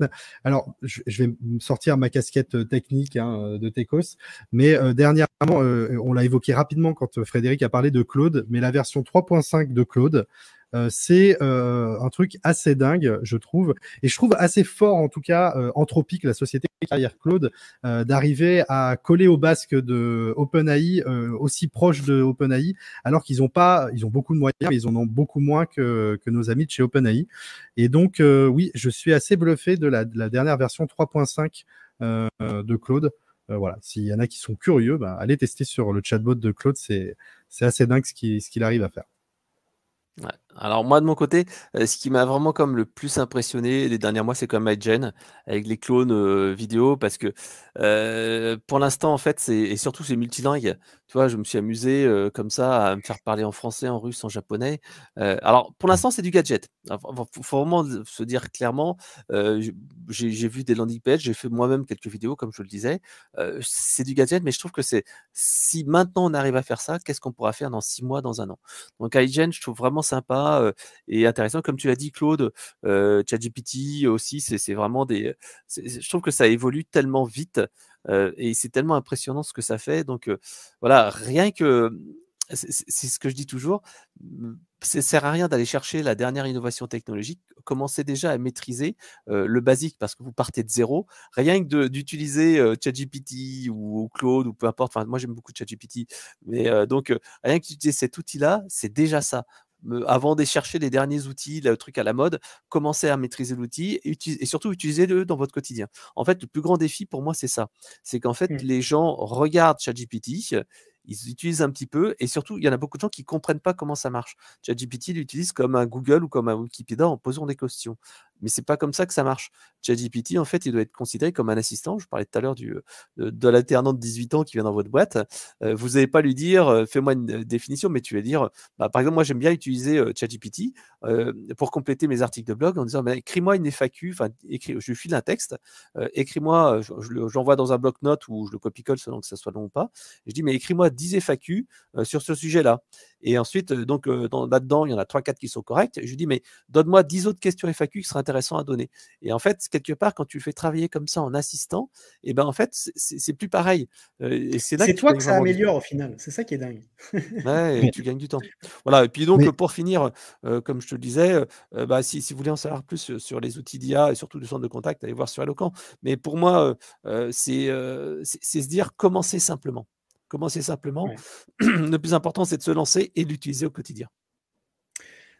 S3: Alors, je vais me sortir ma casquette technique de Tecos, mais dernièrement, on l'a évoqué rapidement quand Frédéric a parlé de Claude, mais la version 3.5 de Claude, c'est un truc assez dingue, je trouve, et je trouve assez fort, en tout cas, Anthropic, la société derrière Claude, d'arriver à coller au basque de OpenAI, aussi proche de OpenAI, alors qu'ils ont beaucoup de moyens, mais ils en ont beaucoup moins que nos amis de chez OpenAI. Et donc, oui, je suis assez bluffé de la dernière version 3.5 de Claude. Voilà, s'il y en a qui sont curieux, allez tester sur le chatbot de Claude, c'est assez dingue ce qu'il arrive à faire.
S2: Ouais. Alors moi de mon côté, ce qui m'a vraiment comme le plus impressionné les derniers mois, c'est comme MyGen avec les clones vidéo parce que pour l'instant en fait et surtout c'est multilingue. Tu vois, je me suis amusé comme ça à me faire parler en français, en russe, en japonais. Alors pour l'instant c'est du gadget. Faut vraiment se dire clairement. J'ai vu des landing pages, j'ai fait moi-même quelques vidéos comme je le disais. C'est du gadget, mais je trouve que si maintenant on arrive à faire ça, qu'est-ce qu'on pourra faire dans 6 mois, dans un an? Donc iGen, je trouve vraiment sympa et intéressant. Comme tu l'as dit, Claude, ChatGPT aussi, c'est vraiment je trouve que ça évolue tellement vite et c'est tellement impressionnant ce que ça fait. Donc voilà, rien que c'est ce que je dis toujours. Ça sert à rien d'aller chercher la dernière innovation technologique. Commencez déjà à maîtriser le basique parce que vous partez de zéro. Rien que d'utiliser ChatGPT ou Claude ou peu importe. Enfin, moi j'aime beaucoup ChatGPT, mais donc rien que d'utiliser cet outil-là, c'est déjà ça. Avant de chercher les derniers outils, le truc à la mode, commencez à maîtriser l'outil et surtout utilisez-le dans votre quotidien. En fait, le plus grand défi pour moi, c'est ça. C'est qu'en fait,
S1: Mmh.
S2: les gens regardent ChatGPT, ils utilisent un petit peu et surtout, il y en a beaucoup de gens qui ne comprennent pas comment ça marche. ChatGPT l'utilise comme un Google ou comme un Wikipédia en posant des questions. mais c'est pas comme ça que ça marche. ChatGPT, en fait, il doit être considéré comme un assistant. Je parlais tout à l'heure de l'alternant de 18 ans qui vient dans votre boîte. Vous n'allez pas lui dire, fais-moi une définition, mais tu vas dire, par exemple, moi, j'aime bien utiliser ChatGPT pour compléter mes articles de blog en disant, écris-moi une FAQ, je lui file un texte, écris-moi, je l'envoie dans un bloc-notes ou je le copie-colle selon que ça soit long ou pas. Et je dis, mais écris-moi 10 FAQ sur ce sujet-là. Et ensuite, là-dedans, il y en a 3-4 qui sont corrects. Je lui dis, mais donne-moi 10 autres questions FAQ qui seraient intéressantes à donner. Et en fait, quelque part, quand tu le fais travailler comme ça en assistant, et ben en fait, c'est plus pareil. Et c'est là que tu
S1: toi
S2: gagnes
S1: que ça
S2: vraiment du temps.
S1: améliore au final. C'est ça qui est dingue.
S2: Ouais, et tu gagnes du temps. Voilà. Et puis donc, pour finir, comme je te le disais, si vous voulez en savoir plus sur les outils d'IA et surtout du centre de contact, allez voir sur Eloquent. Mais pour moi, c'est se dire commencer simplement. Commencer simplement.
S1: Ouais.
S2: Le plus important, c'est de se lancer et de l'utiliser au quotidien.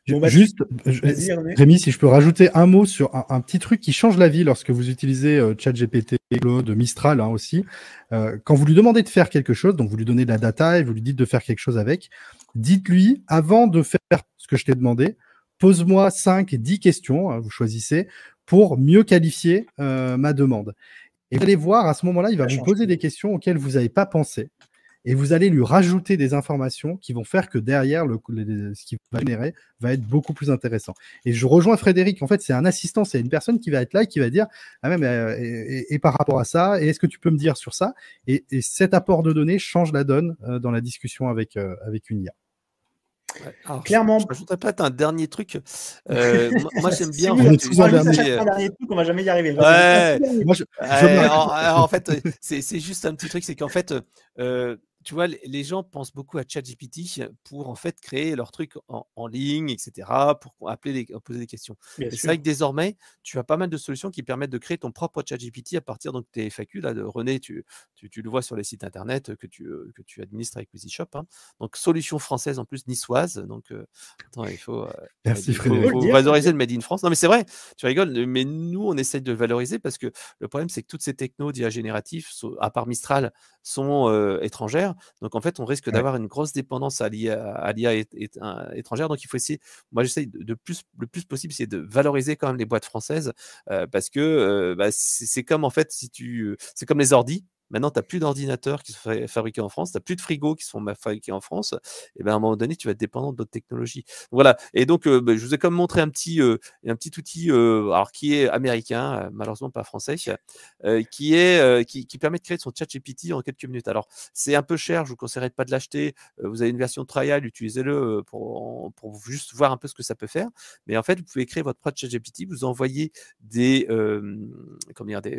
S1: Bon,
S3: Juste,
S1: vas-y, René.
S3: Rémi, si je peux rajouter un mot sur un petit truc qui change la vie lorsque vous utilisez ChatGPT, Claude, Mistral aussi. Quand vous lui demandez de faire quelque chose, donc vous lui donnez de la data et vous lui dites de faire quelque chose avec, dites-lui, avant de faire ce que je t'ai demandé, pose-moi 5-10 questions, vous choisissez, pour mieux qualifier ma demande. Et vous allez voir, à ce moment-là, il va vous poser des questions auxquelles vous n'avez pas pensé. Et vous allez lui rajouter des informations qui vont faire que derrière, ce qu'il va générer va être beaucoup plus intéressant. Et je rejoins Frédéric. En fait, c'est un assistant, c'est une personne qui va être là et qui va dire ah mais et par rapport à ça, et est-ce que tu peux me dire sur ça, et cet apport de données change la donne dans la discussion avec une IA.
S2: Ouais, alors,
S1: Clairement.
S2: Je rajouterais peut-être un dernier truc. Moi, j'aime bien.
S1: On un dernier truc, on va jamais y arriver.
S2: Ouais.
S3: Moi,
S2: en fait, c'est juste un petit truc, c'est qu'en fait, tu vois, les gens pensent beaucoup à ChatGPT pour en fait créer leur truc en ligne, etc., pour poser des questions. Mais c'est vrai que désormais, tu as pas mal de solutions qui permettent de créer ton propre ChatGPT à partir de tes FAQ. Là, de René, tu le vois sur les sites internet que tu administres avec EasyShop. Hein. Donc, solution française en plus niçoise. Donc, attends, il faut valoriser le Made in France. Non, mais c'est vrai, tu rigoles, mais nous, on essaye de valoriser parce que le problème, c'est que toutes ces technos d'IA génératif, à part Mistral, sont étrangères. Donc, en fait, on risque d'avoir une grosse dépendance à l'IA étrangère. Donc, il faut essayer, moi, j'essaye le plus possible, c'est de valoriser quand même les boîtes françaises parce que c'est comme, en fait, c'est comme les ordis. Maintenant, tu n'as plus d'ordinateurs qui sont fabriqués en France, tu n'as plus de frigos qui sont fabriqués en France. Et bien, à un moment donné, tu vas être dépendant d'autres technologies. Voilà. Et donc, je vous ai comme montré un petit outil alors qui est américain, malheureusement pas français, qui permet de créer son ChatGPT en quelques minutes. Alors, c'est un peu cher, je vous conseillerais de pas de l'acheter. Vous avez une version trial, utilisez-le pour juste voir un peu ce que ça peut faire. Mais en fait, vous pouvez créer votre propre ChatGPT, vous envoyez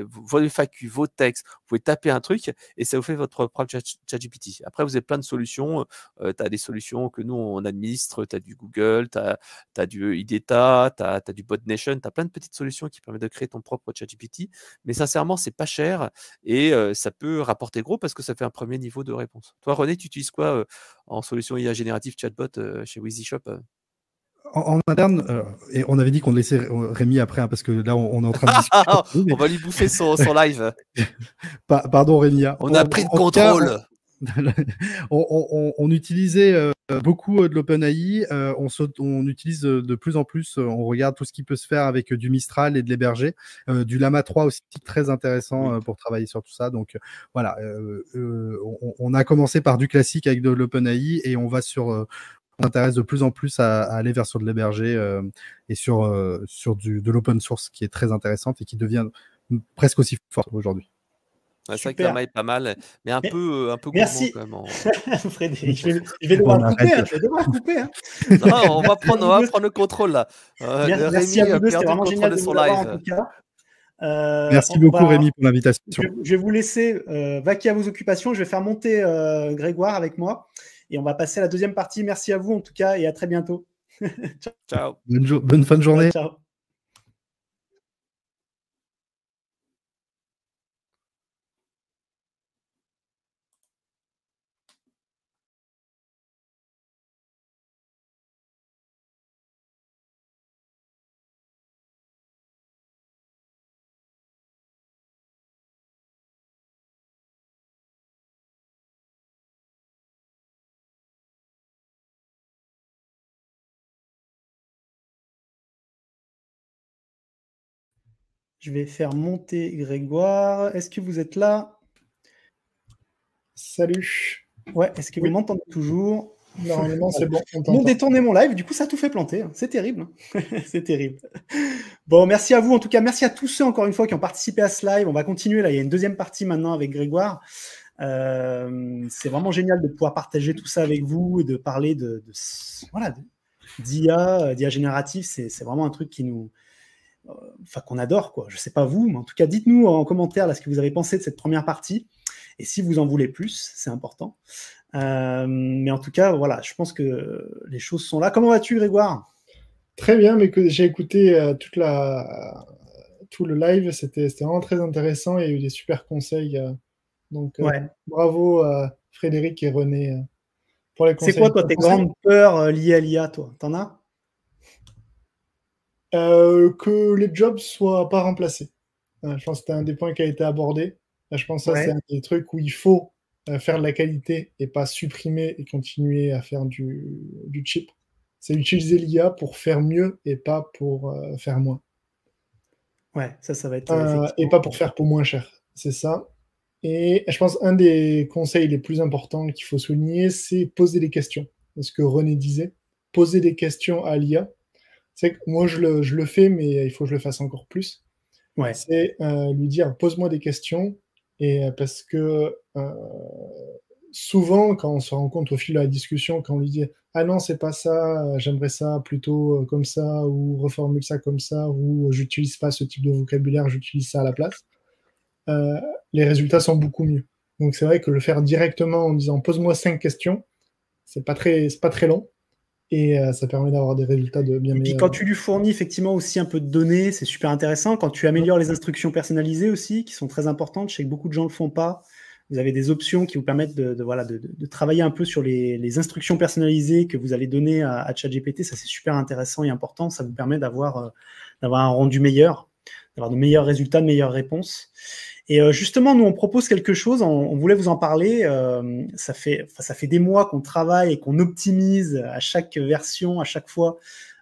S2: vos FAQ, vos textes, vous pouvez taper un truc et ça vous fait votre propre ChatGPT. Après, vous avez plein de solutions. Tu as des solutions que nous, on administre. Tu as du Google, tu as du IDETA, tu as du BotNation, tu as plein de petites solutions qui permettent de créer ton propre ChatGPT. Mais sincèrement, c'est pas cher et ça peut rapporter gros parce que ça fait un premier niveau de réponse. Toi, René, tu utilises quoi en solution IA générative chatbot chez EasyShop
S3: en interne, et on avait dit qu'on laissait Rémi après, hein, parce que là, on est en train de discuter.
S2: On va lui bouffer son live.
S3: Pardon, Rémi.
S2: On a pris le contrôle.
S3: On utilisait beaucoup de l'OpenAI. On utilise de plus en plus, on regarde tout ce qui peut se faire avec du Mistral et de l'héberger. Du Llama 3 aussi, très intéressant pour travailler sur tout ça. Donc voilà, on a commencé par du classique avec de l'OpenAI et on va on s'intéresse de plus en plus à aller vers sur de l'héberger et sur de l'open source qui est très intéressante et qui devient presque aussi fort aujourd'hui.
S2: Ouais, c'est vrai que Llama est pas mal, mais un peu
S1: merci.
S2: Gourmand quand même.
S1: Frédéric, je vais devoir le couper. Je vais devoir couper.
S2: Non, on va prendre le contrôle là.
S1: Merci
S2: Rémi
S1: à vous
S2: a
S1: deux, c'était
S2: perdu le
S1: vraiment génial
S2: contrôle de
S1: de
S2: son
S1: vous avoir en
S2: live.
S1: tout cas.
S3: Merci beaucoup Rémi pour l'invitation.
S1: Je vais vous laisser vaquer à vos occupations. Je vais faire monter Grégoire avec moi et on va passer à la deuxième partie. Merci à vous en tout cas et à très bientôt.
S2: Ciao.
S3: Bonne fin de journée.
S1: Ciao. Je vais faire monter Grégoire. Est-ce que vous êtes là?
S4: Salut.
S1: Ouais, est-ce que vous m'entendez toujours?
S4: Normalement, c'est bon.
S1: Ils m'ont détourné mon live, du coup, ça a tout fait planter. C'est terrible. C'est terrible. Bon, merci à vous. En tout cas, merci à tous ceux, encore une fois, qui ont participé à ce live. On va continuer. Là, il y a une deuxième partie maintenant avec Grégoire. C'est vraiment génial de pouvoir partager tout ça avec vous et de parler d'IA générative. C'est vraiment un truc qui nous... qu'on adore, quoi. Je sais pas vous, mais en tout cas, dites-nous en commentaire là, ce que vous avez pensé de cette première partie. Et si vous en voulez plus, c'est important. Mais en tout cas, voilà, je pense que les choses sont là. Comment vas-tu, Grégoire?
S4: Très bien, mais que j'ai écouté tout le live, c'était vraiment très intéressant. Il y a eu des super conseils. Donc, bravo Frédéric et René pour les conseils.
S1: C'est quoi, toi, tes grandes peurs liées à l'IA, toi? T'en as?
S4: Que les jobs soient pas remplacés. Je pense que c'était un des points qui a été abordé. Je pense que ça, c'est un des trucs où il faut faire de la qualité et pas supprimer et continuer à faire du cheap. C'est utiliser l'IA pour faire mieux et pas pour faire moins.
S1: Ouais, ça va être...
S4: et pas pour faire pour moins cher. C'est ça. Et je pense un des conseils les plus importants qu'il faut souligner, c'est poser des questions. Ce que René disait, poser des questions à l'IA. C'est que moi, je le fais, mais il faut que je le fasse encore plus.
S1: Ouais.
S4: C'est lui dire, pose-moi des questions. Et parce que souvent, quand on se rend compte au fil de la discussion, quand on lui dit « Ah non, c'est pas ça, j'aimerais ça plutôt comme ça, ou reformule ça comme ça, ou j'utilise pas ce type de vocabulaire, j'utilise ça à la place », les résultats sont beaucoup mieux. Donc c'est vrai que le faire directement en disant « Pose-moi 5 questions », c'est pas très long. Et ça permet d'avoir des résultats de bien meilleurs.
S1: Et puis quand tu lui fournis effectivement aussi un peu de données, c'est super intéressant. Quand tu améliores les instructions personnalisées aussi, qui sont très importantes, je sais que beaucoup de gens ne le font pas. Vous avez des options qui vous permettent de travailler un peu sur les instructions personnalisées que vous allez donner à ChatGPT. Ça, c'est super intéressant et important. Ça vous permet d'avoir un rendu meilleur, d'avoir de meilleurs résultats, de meilleures réponses. Et justement, nous, on propose quelque chose, on voulait vous en parler. Ça fait des mois qu'on travaille et qu'on optimise à chaque version, à chaque fois,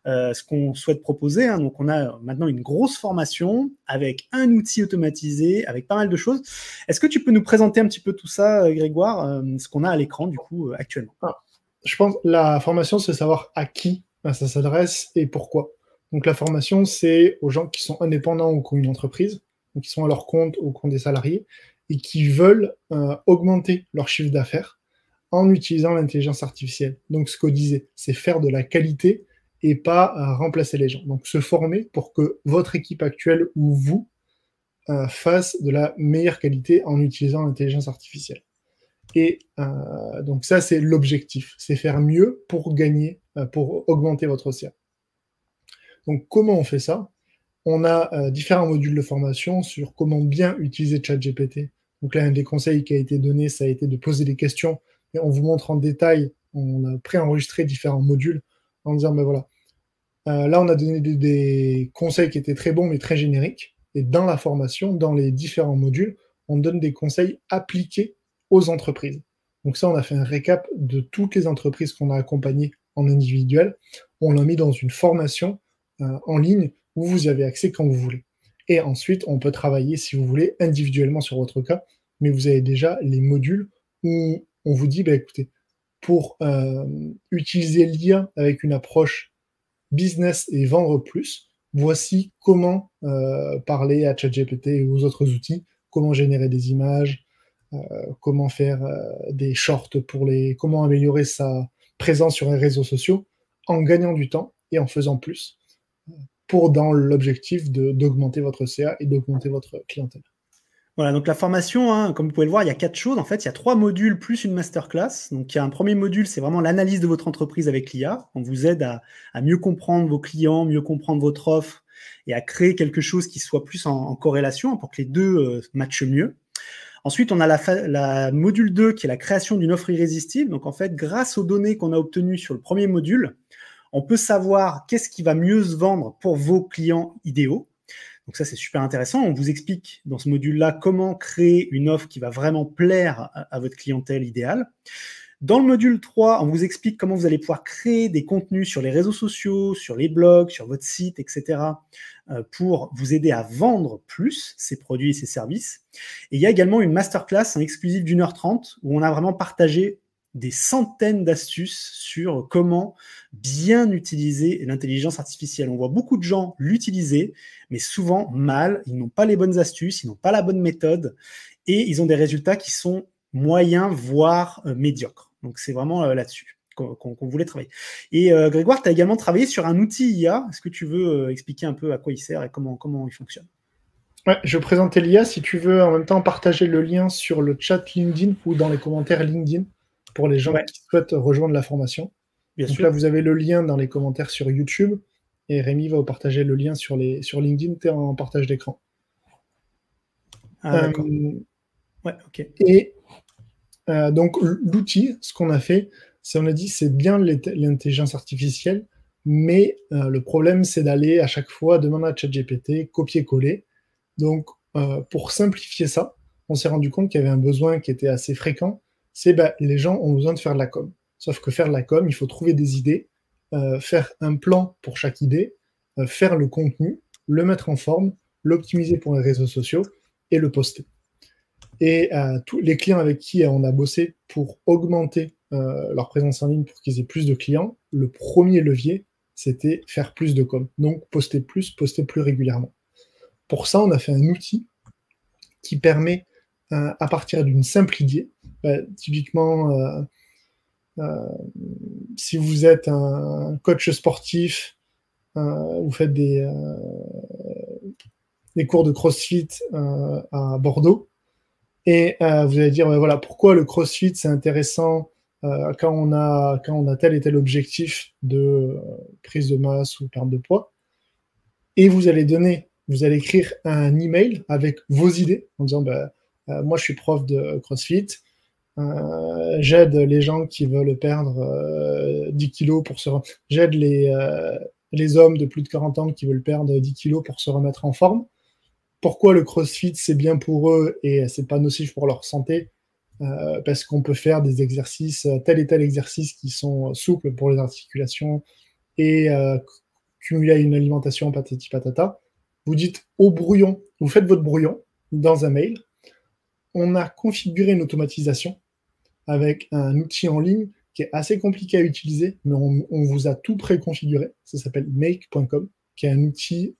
S1: ce qu'on souhaite proposer. Hein. Donc, on a maintenant une grosse formation avec un outil automatisé, avec pas mal de choses. Est-ce que tu peux nous présenter un petit peu tout ça, Grégoire, ce qu'on a à l'écran, du coup, actuellement?
S4: Je pense que la formation, c'est savoir à qui ça s'adresse et pourquoi. Donc, la formation, c'est aux gens qui sont indépendants ou qui ont une entreprise, qui sont à leur compte ou qui ont des salariés, et qui veulent augmenter leur chiffre d'affaires en utilisant l'intelligence artificielle. Donc, ce qu'on disait, c'est faire de la qualité et pas remplacer les gens. Donc, se former pour que votre équipe actuelle ou vous fasse de la meilleure qualité en utilisant l'intelligence artificielle. Et donc, ça, c'est l'objectif. C'est faire mieux pour gagner, pour augmenter votre CA. Donc, comment on fait ça? On a différents modules de formation sur comment bien utiliser ChatGPT. Donc là, un des conseils qui a été donné, ça a été de poser des questions. Et on vous montre en détail, on a préenregistré différents modules en disant, ben voilà, là, on a donné des conseils qui étaient très bons, mais très génériques. Et dans la formation, dans les différents modules, on donne des conseils appliqués aux entreprises. Donc ça, on a fait un récap de toutes les entreprises qu'on a accompagnées en individuel. On l'a mis dans une formation en ligne où vous y avez accès quand vous voulez. Et ensuite, on peut travailler, si vous voulez, individuellement sur votre cas, mais vous avez déjà les modules où on vous dit, bah, écoutez, pour utiliser l'IA avec une approche business et vendre plus, voici comment parler à ChatGPT et aux autres outils, comment générer des images, comment faire des shorts comment améliorer sa présence sur les réseaux sociaux en gagnant du temps et en faisant plus, dans l'objectif d'augmenter votre CA et d'augmenter votre clientèle.
S1: Voilà, donc la formation, hein, comme vous pouvez le voir, il y a 4 choses. En fait, il y a 3 modules plus une masterclass. Donc, il y a un premier module, c'est vraiment l'analyse de votre entreprise avec l'IA. On vous aide à mieux comprendre vos clients, mieux comprendre votre offre et à créer quelque chose qui soit plus en corrélation pour que les deux matchent mieux. Ensuite, on a la module 2 qui est la création d'une offre irrésistible. Donc, en fait, grâce aux données qu'on a obtenues sur le premier module, on peut savoir qu'est-ce qui va mieux se vendre pour vos clients idéaux. Donc ça, c'est super intéressant. On vous explique dans ce module-là comment créer une offre qui va vraiment plaire à votre clientèle idéale. Dans le module 3, on vous explique comment vous allez pouvoir créer des contenus sur les réseaux sociaux, sur les blogs, sur votre site, etc. pour vous aider à vendre plus ces produits et ces services. Et il y a également une masterclass exclusive d'1h30 où on a vraiment partagé des centaines d'astuces sur comment bien utiliser l'intelligence artificielle. On voit beaucoup de gens l'utiliser, mais souvent mal. Ils n'ont pas les bonnes astuces, ils n'ont pas la bonne méthode et ils ont des résultats qui sont moyens, voire médiocres. Donc, c'est vraiment là-dessus qu'on voulait travailler. Et Grégoire, tu as également travaillé sur un outil IA. Est-ce que tu veux expliquer un peu à quoi il sert et comment il fonctionne?
S4: Ouais, je vais présenter l'IA. Si tu veux en même temps partager le lien sur le chat LinkedIn ou dans les commentaires LinkedIn pour les gens qui souhaitent rejoindre la formation.
S1: Bien
S4: Donc
S1: sûr.
S4: là, vous avez le lien dans les commentaires sur YouTube et Rémi va vous partager le lien sur LinkedIn. Tu es en partage d'écran.
S1: Ah, d'accord. Ouais, ok.
S4: Et donc, l'outil, ce qu'on a fait, c'est on a dit c'est bien l'intelligence artificielle, mais le problème, c'est d'aller à chaque fois demander à ChatGPT, copier-coller. Donc, pour simplifier ça, on s'est rendu compte qu'il y avait un besoin qui était assez fréquent, c'est les gens ont besoin de faire de la com. Sauf que faire de la com, il faut trouver des idées, faire un plan pour chaque idée, faire le contenu, le mettre en forme, l'optimiser pour les réseaux sociaux et le poster. Et tous les clients avec qui on a bossé pour augmenter leur présence en ligne pour qu'ils aient plus de clients, le premier levier, c'était faire plus de com. Donc, poster plus régulièrement. Pour ça, on a fait un outil qui permet, à partir d'une simple idée, typiquement, si vous êtes un coach sportif, vous faites des cours de CrossFit à Bordeaux, et vous allez dire, voilà, pourquoi le CrossFit c'est intéressant quand on a tel et tel objectif de prise de masse ou perte de poids. Et vous allez écrire un email avec vos idées en disant, moi je suis prof de CrossFit, j'aide les gens qui veulent perdre 10 kilos j'aide les hommes de plus de 40 ans qui veulent perdre 10 kilos pour se remettre en forme. Pourquoi le CrossFit c'est bien pour eux et c'est pas nocif pour leur santé, parce qu'on peut faire des exercices, tel et tel exercice qui sont souples pour les articulations et cumulés à une alimentation patati patata. Vous dites au brouillon, vous faites votre brouillon dans un mail. On a configuré une automatisation avec un outil en ligne qui est assez compliqué à utiliser, mais on vous a tout préconfiguré. Ça s'appelle make.com, qui est un outil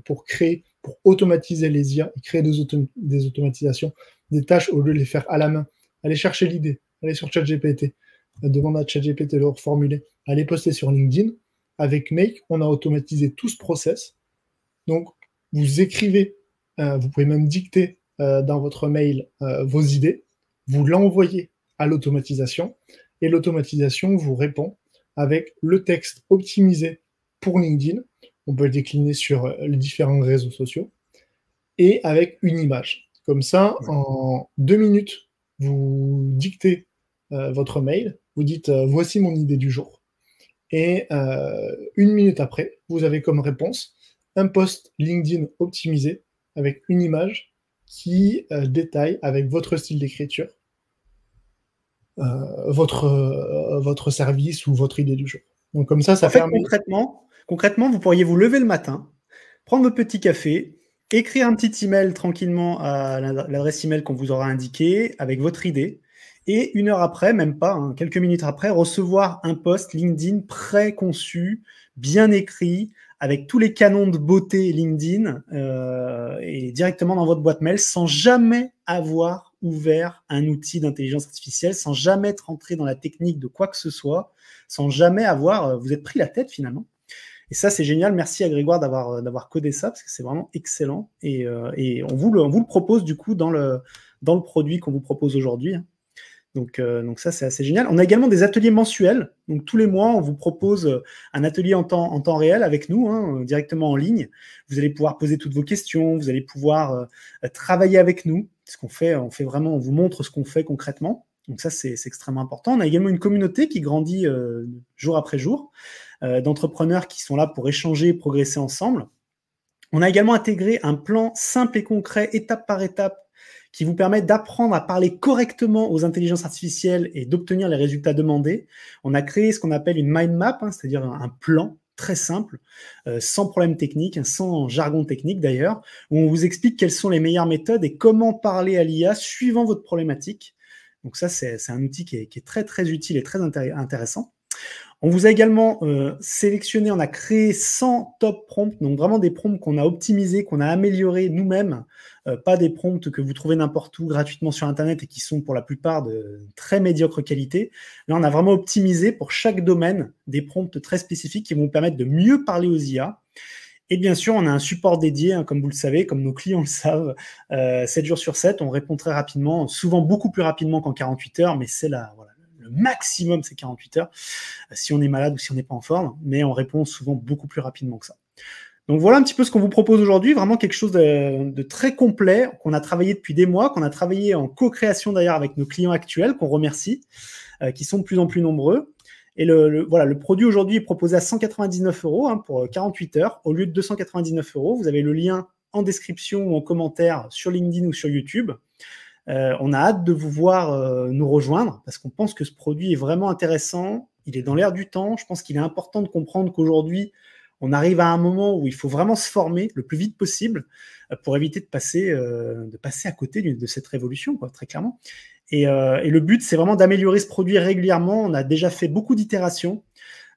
S4: pour automatiser les IA et créer des automatisations, des tâches au lieu de les faire à la main. Allez chercher l'idée, allez sur ChatGPT, demande à ChatGPT de le reformuler, allez poster sur LinkedIn. Avec Make, on a automatisé tout ce process. Donc, vous écrivez, vous pouvez même dicter dans votre mail vos idées, vous l'envoyez à l'automatisation et l'automatisation vous répond avec le texte optimisé pour LinkedIn. On peut le décliner sur les différents réseaux sociaux et avec une image. Comme ça, en 2 minutes, vous dictez votre mail, vous dites voici mon idée du jour. Et 1 minute après, vous avez comme réponse un post LinkedIn optimisé avec une image qui détaille avec votre style d'écriture votre service ou votre idée du jour. Donc comme ça permet...
S1: Concrètement, vous pourriez vous lever le matin, prendre votre petit café, écrire un petit email tranquillement à l'adresse email qu'on vous aura indiquée avec votre idée, et 1 heure après, même pas, quelques minutes après, recevoir un post LinkedIn préconçu, bien écrit, avec tous les canons de beauté LinkedIn, et directement dans votre boîte mail, sans jamais avoir ouvert un outil d'intelligence artificielle, sans jamais être rentré dans la technique de quoi que ce soit, sans jamais vous êtes pris la tête finalement. Et ça, c'est génial. Merci à Grégoire d'avoir codé ça, parce que c'est vraiment excellent. Et on vous le propose du coup dans le produit qu'on vous propose aujourd'hui. Donc ça, c'est assez génial. On a également des ateliers mensuels. Donc tous les mois, on vous propose un atelier en temps réel avec nous, directement en ligne. Vous allez pouvoir poser toutes vos questions, vous allez pouvoir travailler avec nous. Ce qu'on fait, on vous montre ce qu'on fait concrètement. Donc ça, c'est extrêmement important. On a également une communauté qui grandit jour après jour, d'entrepreneurs qui sont là pour échanger et progresser ensemble. On a également intégré un plan simple et concret, étape par étape, qui vous permet d'apprendre à parler correctement aux intelligences artificielles et d'obtenir les résultats demandés. On a créé ce qu'on appelle une mind map, c'est-à-dire un plan très simple, sans problème technique, sans jargon technique d'ailleurs, où on vous explique quelles sont les meilleures méthodes et comment parler à l'IA suivant votre problématique. Donc ça, c'est un outil qui est très très utile et très intéressant. On vous a également sélectionné, on a créé 100 top prompts, donc vraiment des prompts qu'on a optimisés, qu'on a améliorés nous-mêmes, pas des prompts que vous trouvez n'importe où gratuitement sur Internet et qui sont pour la plupart de très médiocre qualité. Là, on a vraiment optimisé pour chaque domaine des prompts très spécifiques qui vont vous permettre de mieux parler aux IA. Et bien sûr, on a un support dédié, hein, comme vous le savez, comme nos clients le savent, 7 jours sur 7, on répond très rapidement, souvent beaucoup plus rapidement qu'en 48 heures, mais c'est voilà, le maximum, c'est 48 heures, si on est malade ou si on n'est pas en forme, mais on répond souvent beaucoup plus rapidement que ça. Donc voilà un petit peu ce qu'on vous propose aujourd'hui, vraiment quelque chose de très complet, qu'on a travaillé depuis des mois, qu'on a travaillé en co-création d'ailleurs avec nos clients actuels, qu'on remercie, qui sont de plus en plus nombreux. Et voilà, le produit aujourd'hui est proposé à 199 € hein, pour 48 heures, au lieu de 299 €. Vous avez le lien en description ou en commentaire sur LinkedIn ou sur YouTube. On a hâte de vous voir nous rejoindre parce qu'on pense que ce produit est vraiment intéressant. Il est dans l'air du temps. Je pense qu'il est important de comprendre qu'aujourd'hui, on arrive à un moment où il faut vraiment se former le plus vite possible pour éviter de passer à côté de cette révolution, quoi, très clairement. Et le but, c'est vraiment d'améliorer ce produit régulièrement. On a déjà fait beaucoup d'itérations.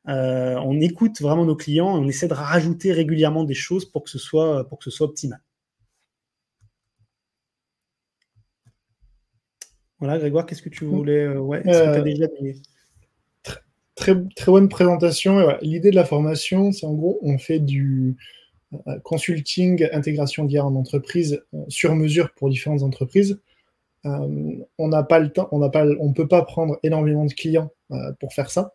S1: On écoute vraiment nos clients et on essaie de rajouter régulièrement des choses pour que ce soit optimal. Voilà, Grégoire, qu'est-ce que tu voulais est-ce que tu as déjà des...
S4: Très, très bonne présentation. Ouais. L'idée de la formation, c'est en gros, on fait du consulting, intégration d'IA en entreprise sur mesure pour différentes entreprises. On n'a pas le temps, on peut pas prendre énormément de clients pour faire ça.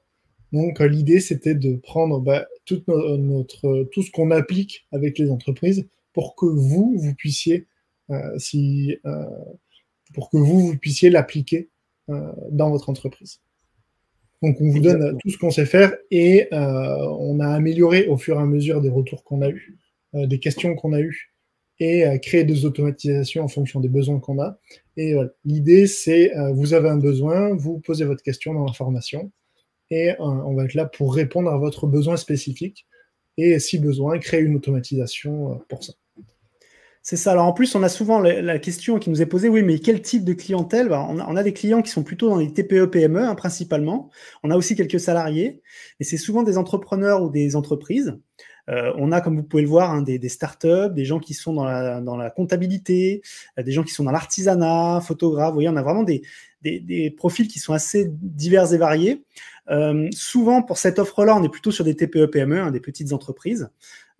S4: Donc l'idée, c'était de prendre tout ce qu'on applique avec les entreprises pour que vous puissiez l'appliquer dans votre entreprise. Donc, on vous donne tout ce qu'on sait faire et on a amélioré au fur et à mesure des retours qu'on a eus, des questions qu'on a eues et créé des automatisations en fonction des besoins qu'on a. Et l'idée, c'est vous avez un besoin, vous posez votre question dans la formation et on va être là pour répondre à votre besoin spécifique et, si besoin, créer une automatisation pour ça.
S1: C'est ça. Alors en plus, on a souvent la question qui nous est posée, oui, mais quel type de clientèle? On a des clients qui sont plutôt dans les TPE-PME, hein, principalement. On a aussi quelques salariés, mais c'est souvent des entrepreneurs ou des entreprises. On a, comme vous pouvez le voir, hein, des startups, des gens qui sont dans la comptabilité, des gens qui sont dans l'artisanat, photographes. Vous voyez, on a vraiment des profils qui sont assez divers et variés. Souvent, pour cette offre-là, on est plutôt sur des TPE-PME, hein, des petites entreprises.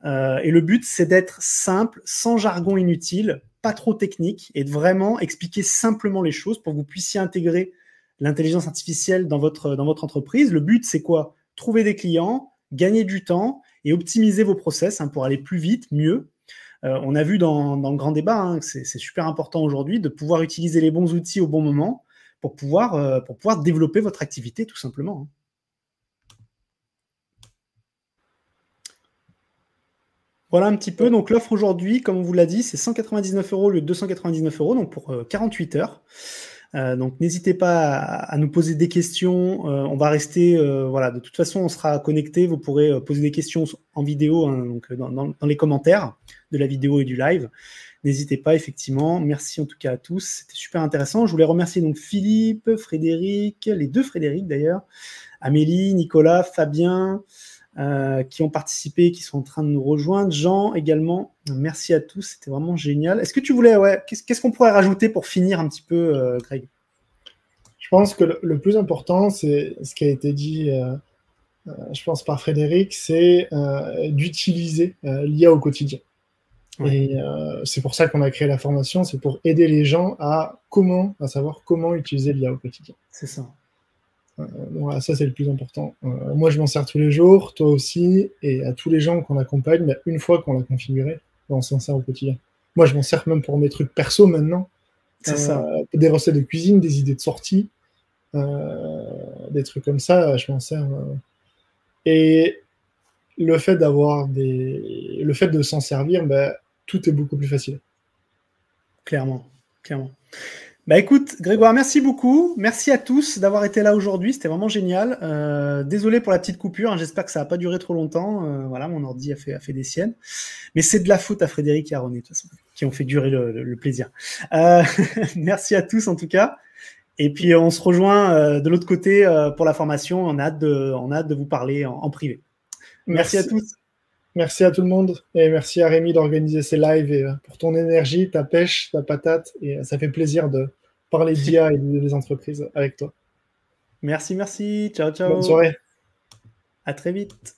S1: Et le but, c'est d'être simple, sans jargon inutile, pas trop technique, et de vraiment expliquer simplement les choses pour que vous puissiez intégrer l'intelligence artificielle dans votre entreprise. Le but, c'est quoi? Trouver des clients, gagner du temps et optimiser vos process, hein, pour aller plus vite, mieux. On a vu dans le grand débat, hein, que c'est super important aujourd'hui de pouvoir utiliser les bons outils au bon moment pour pouvoir développer votre activité, tout simplement, hein. Voilà un petit peu. Donc l'offre aujourd'hui, comme on vous l'a dit, c'est 199 € au lieu de 299 €, donc pour 48 heures. Donc n'hésitez pas à nous poser des questions. On va rester, voilà, de toute façon, on sera connecté. Vous pourrez poser des questions en vidéo, hein, donc dans les commentaires de la vidéo et du live. N'hésitez pas, effectivement. Merci en tout cas à tous. C'était super intéressant. Je voulais remercier donc Philippe, Frédéric, les deux Frédéric d'ailleurs, Amélie, Nicolas, Fabien, qui ont participé, qui sont en train de nous rejoindre. Jean également, merci à tous, c'était vraiment génial. Est-ce que tu voulais, qu'est-ce qu'on pourrait rajouter pour finir un petit peu, Greg?
S4: Je pense que le plus important, c'est ce qui a été dit, je pense, par Frédéric, c'est d'utiliser l'IA au quotidien. Ouais. Et c'est pour ça qu'on a créé la formation, c'est pour aider les gens à savoir comment utiliser l'IA au quotidien.
S1: C'est ça.
S4: Voilà, ça c'est le plus important. Moi je m'en sers tous les jours, toi aussi, et à tous les gens qu'on accompagne, une fois qu'on l'a configuré, on s'en sert au quotidien. Moi je m'en sers même pour mes trucs perso maintenant.
S1: C'est ça.
S4: Des recettes de cuisine, des idées de sortie, des trucs comme ça, je m'en sers. Et le fait de s'en servir, tout est beaucoup plus facile.
S1: Clairement. Bah écoute, Grégoire, merci beaucoup. Merci à tous d'avoir été là aujourd'hui. C'était vraiment génial. Désolé pour la petite coupure. Hein, j'espère que ça n'a pas duré trop longtemps. Voilà, mon ordi a fait des siennes. Mais c'est de la faute à Frédéric et à René, de toute façon, qui ont fait durer le plaisir. Merci à tous, en tout cas. Et puis, on se rejoint de l'autre côté pour la formation. On a hâte de vous parler en privé. Merci à tous.
S4: Merci à tout le monde et merci à Rémi d'organiser ces lives et pour ton énergie, ta pêche, ta patate. Et ça fait plaisir de parler d'IA et des entreprises avec toi.
S1: Merci. Ciao.
S4: Bonne soirée.
S1: À très vite.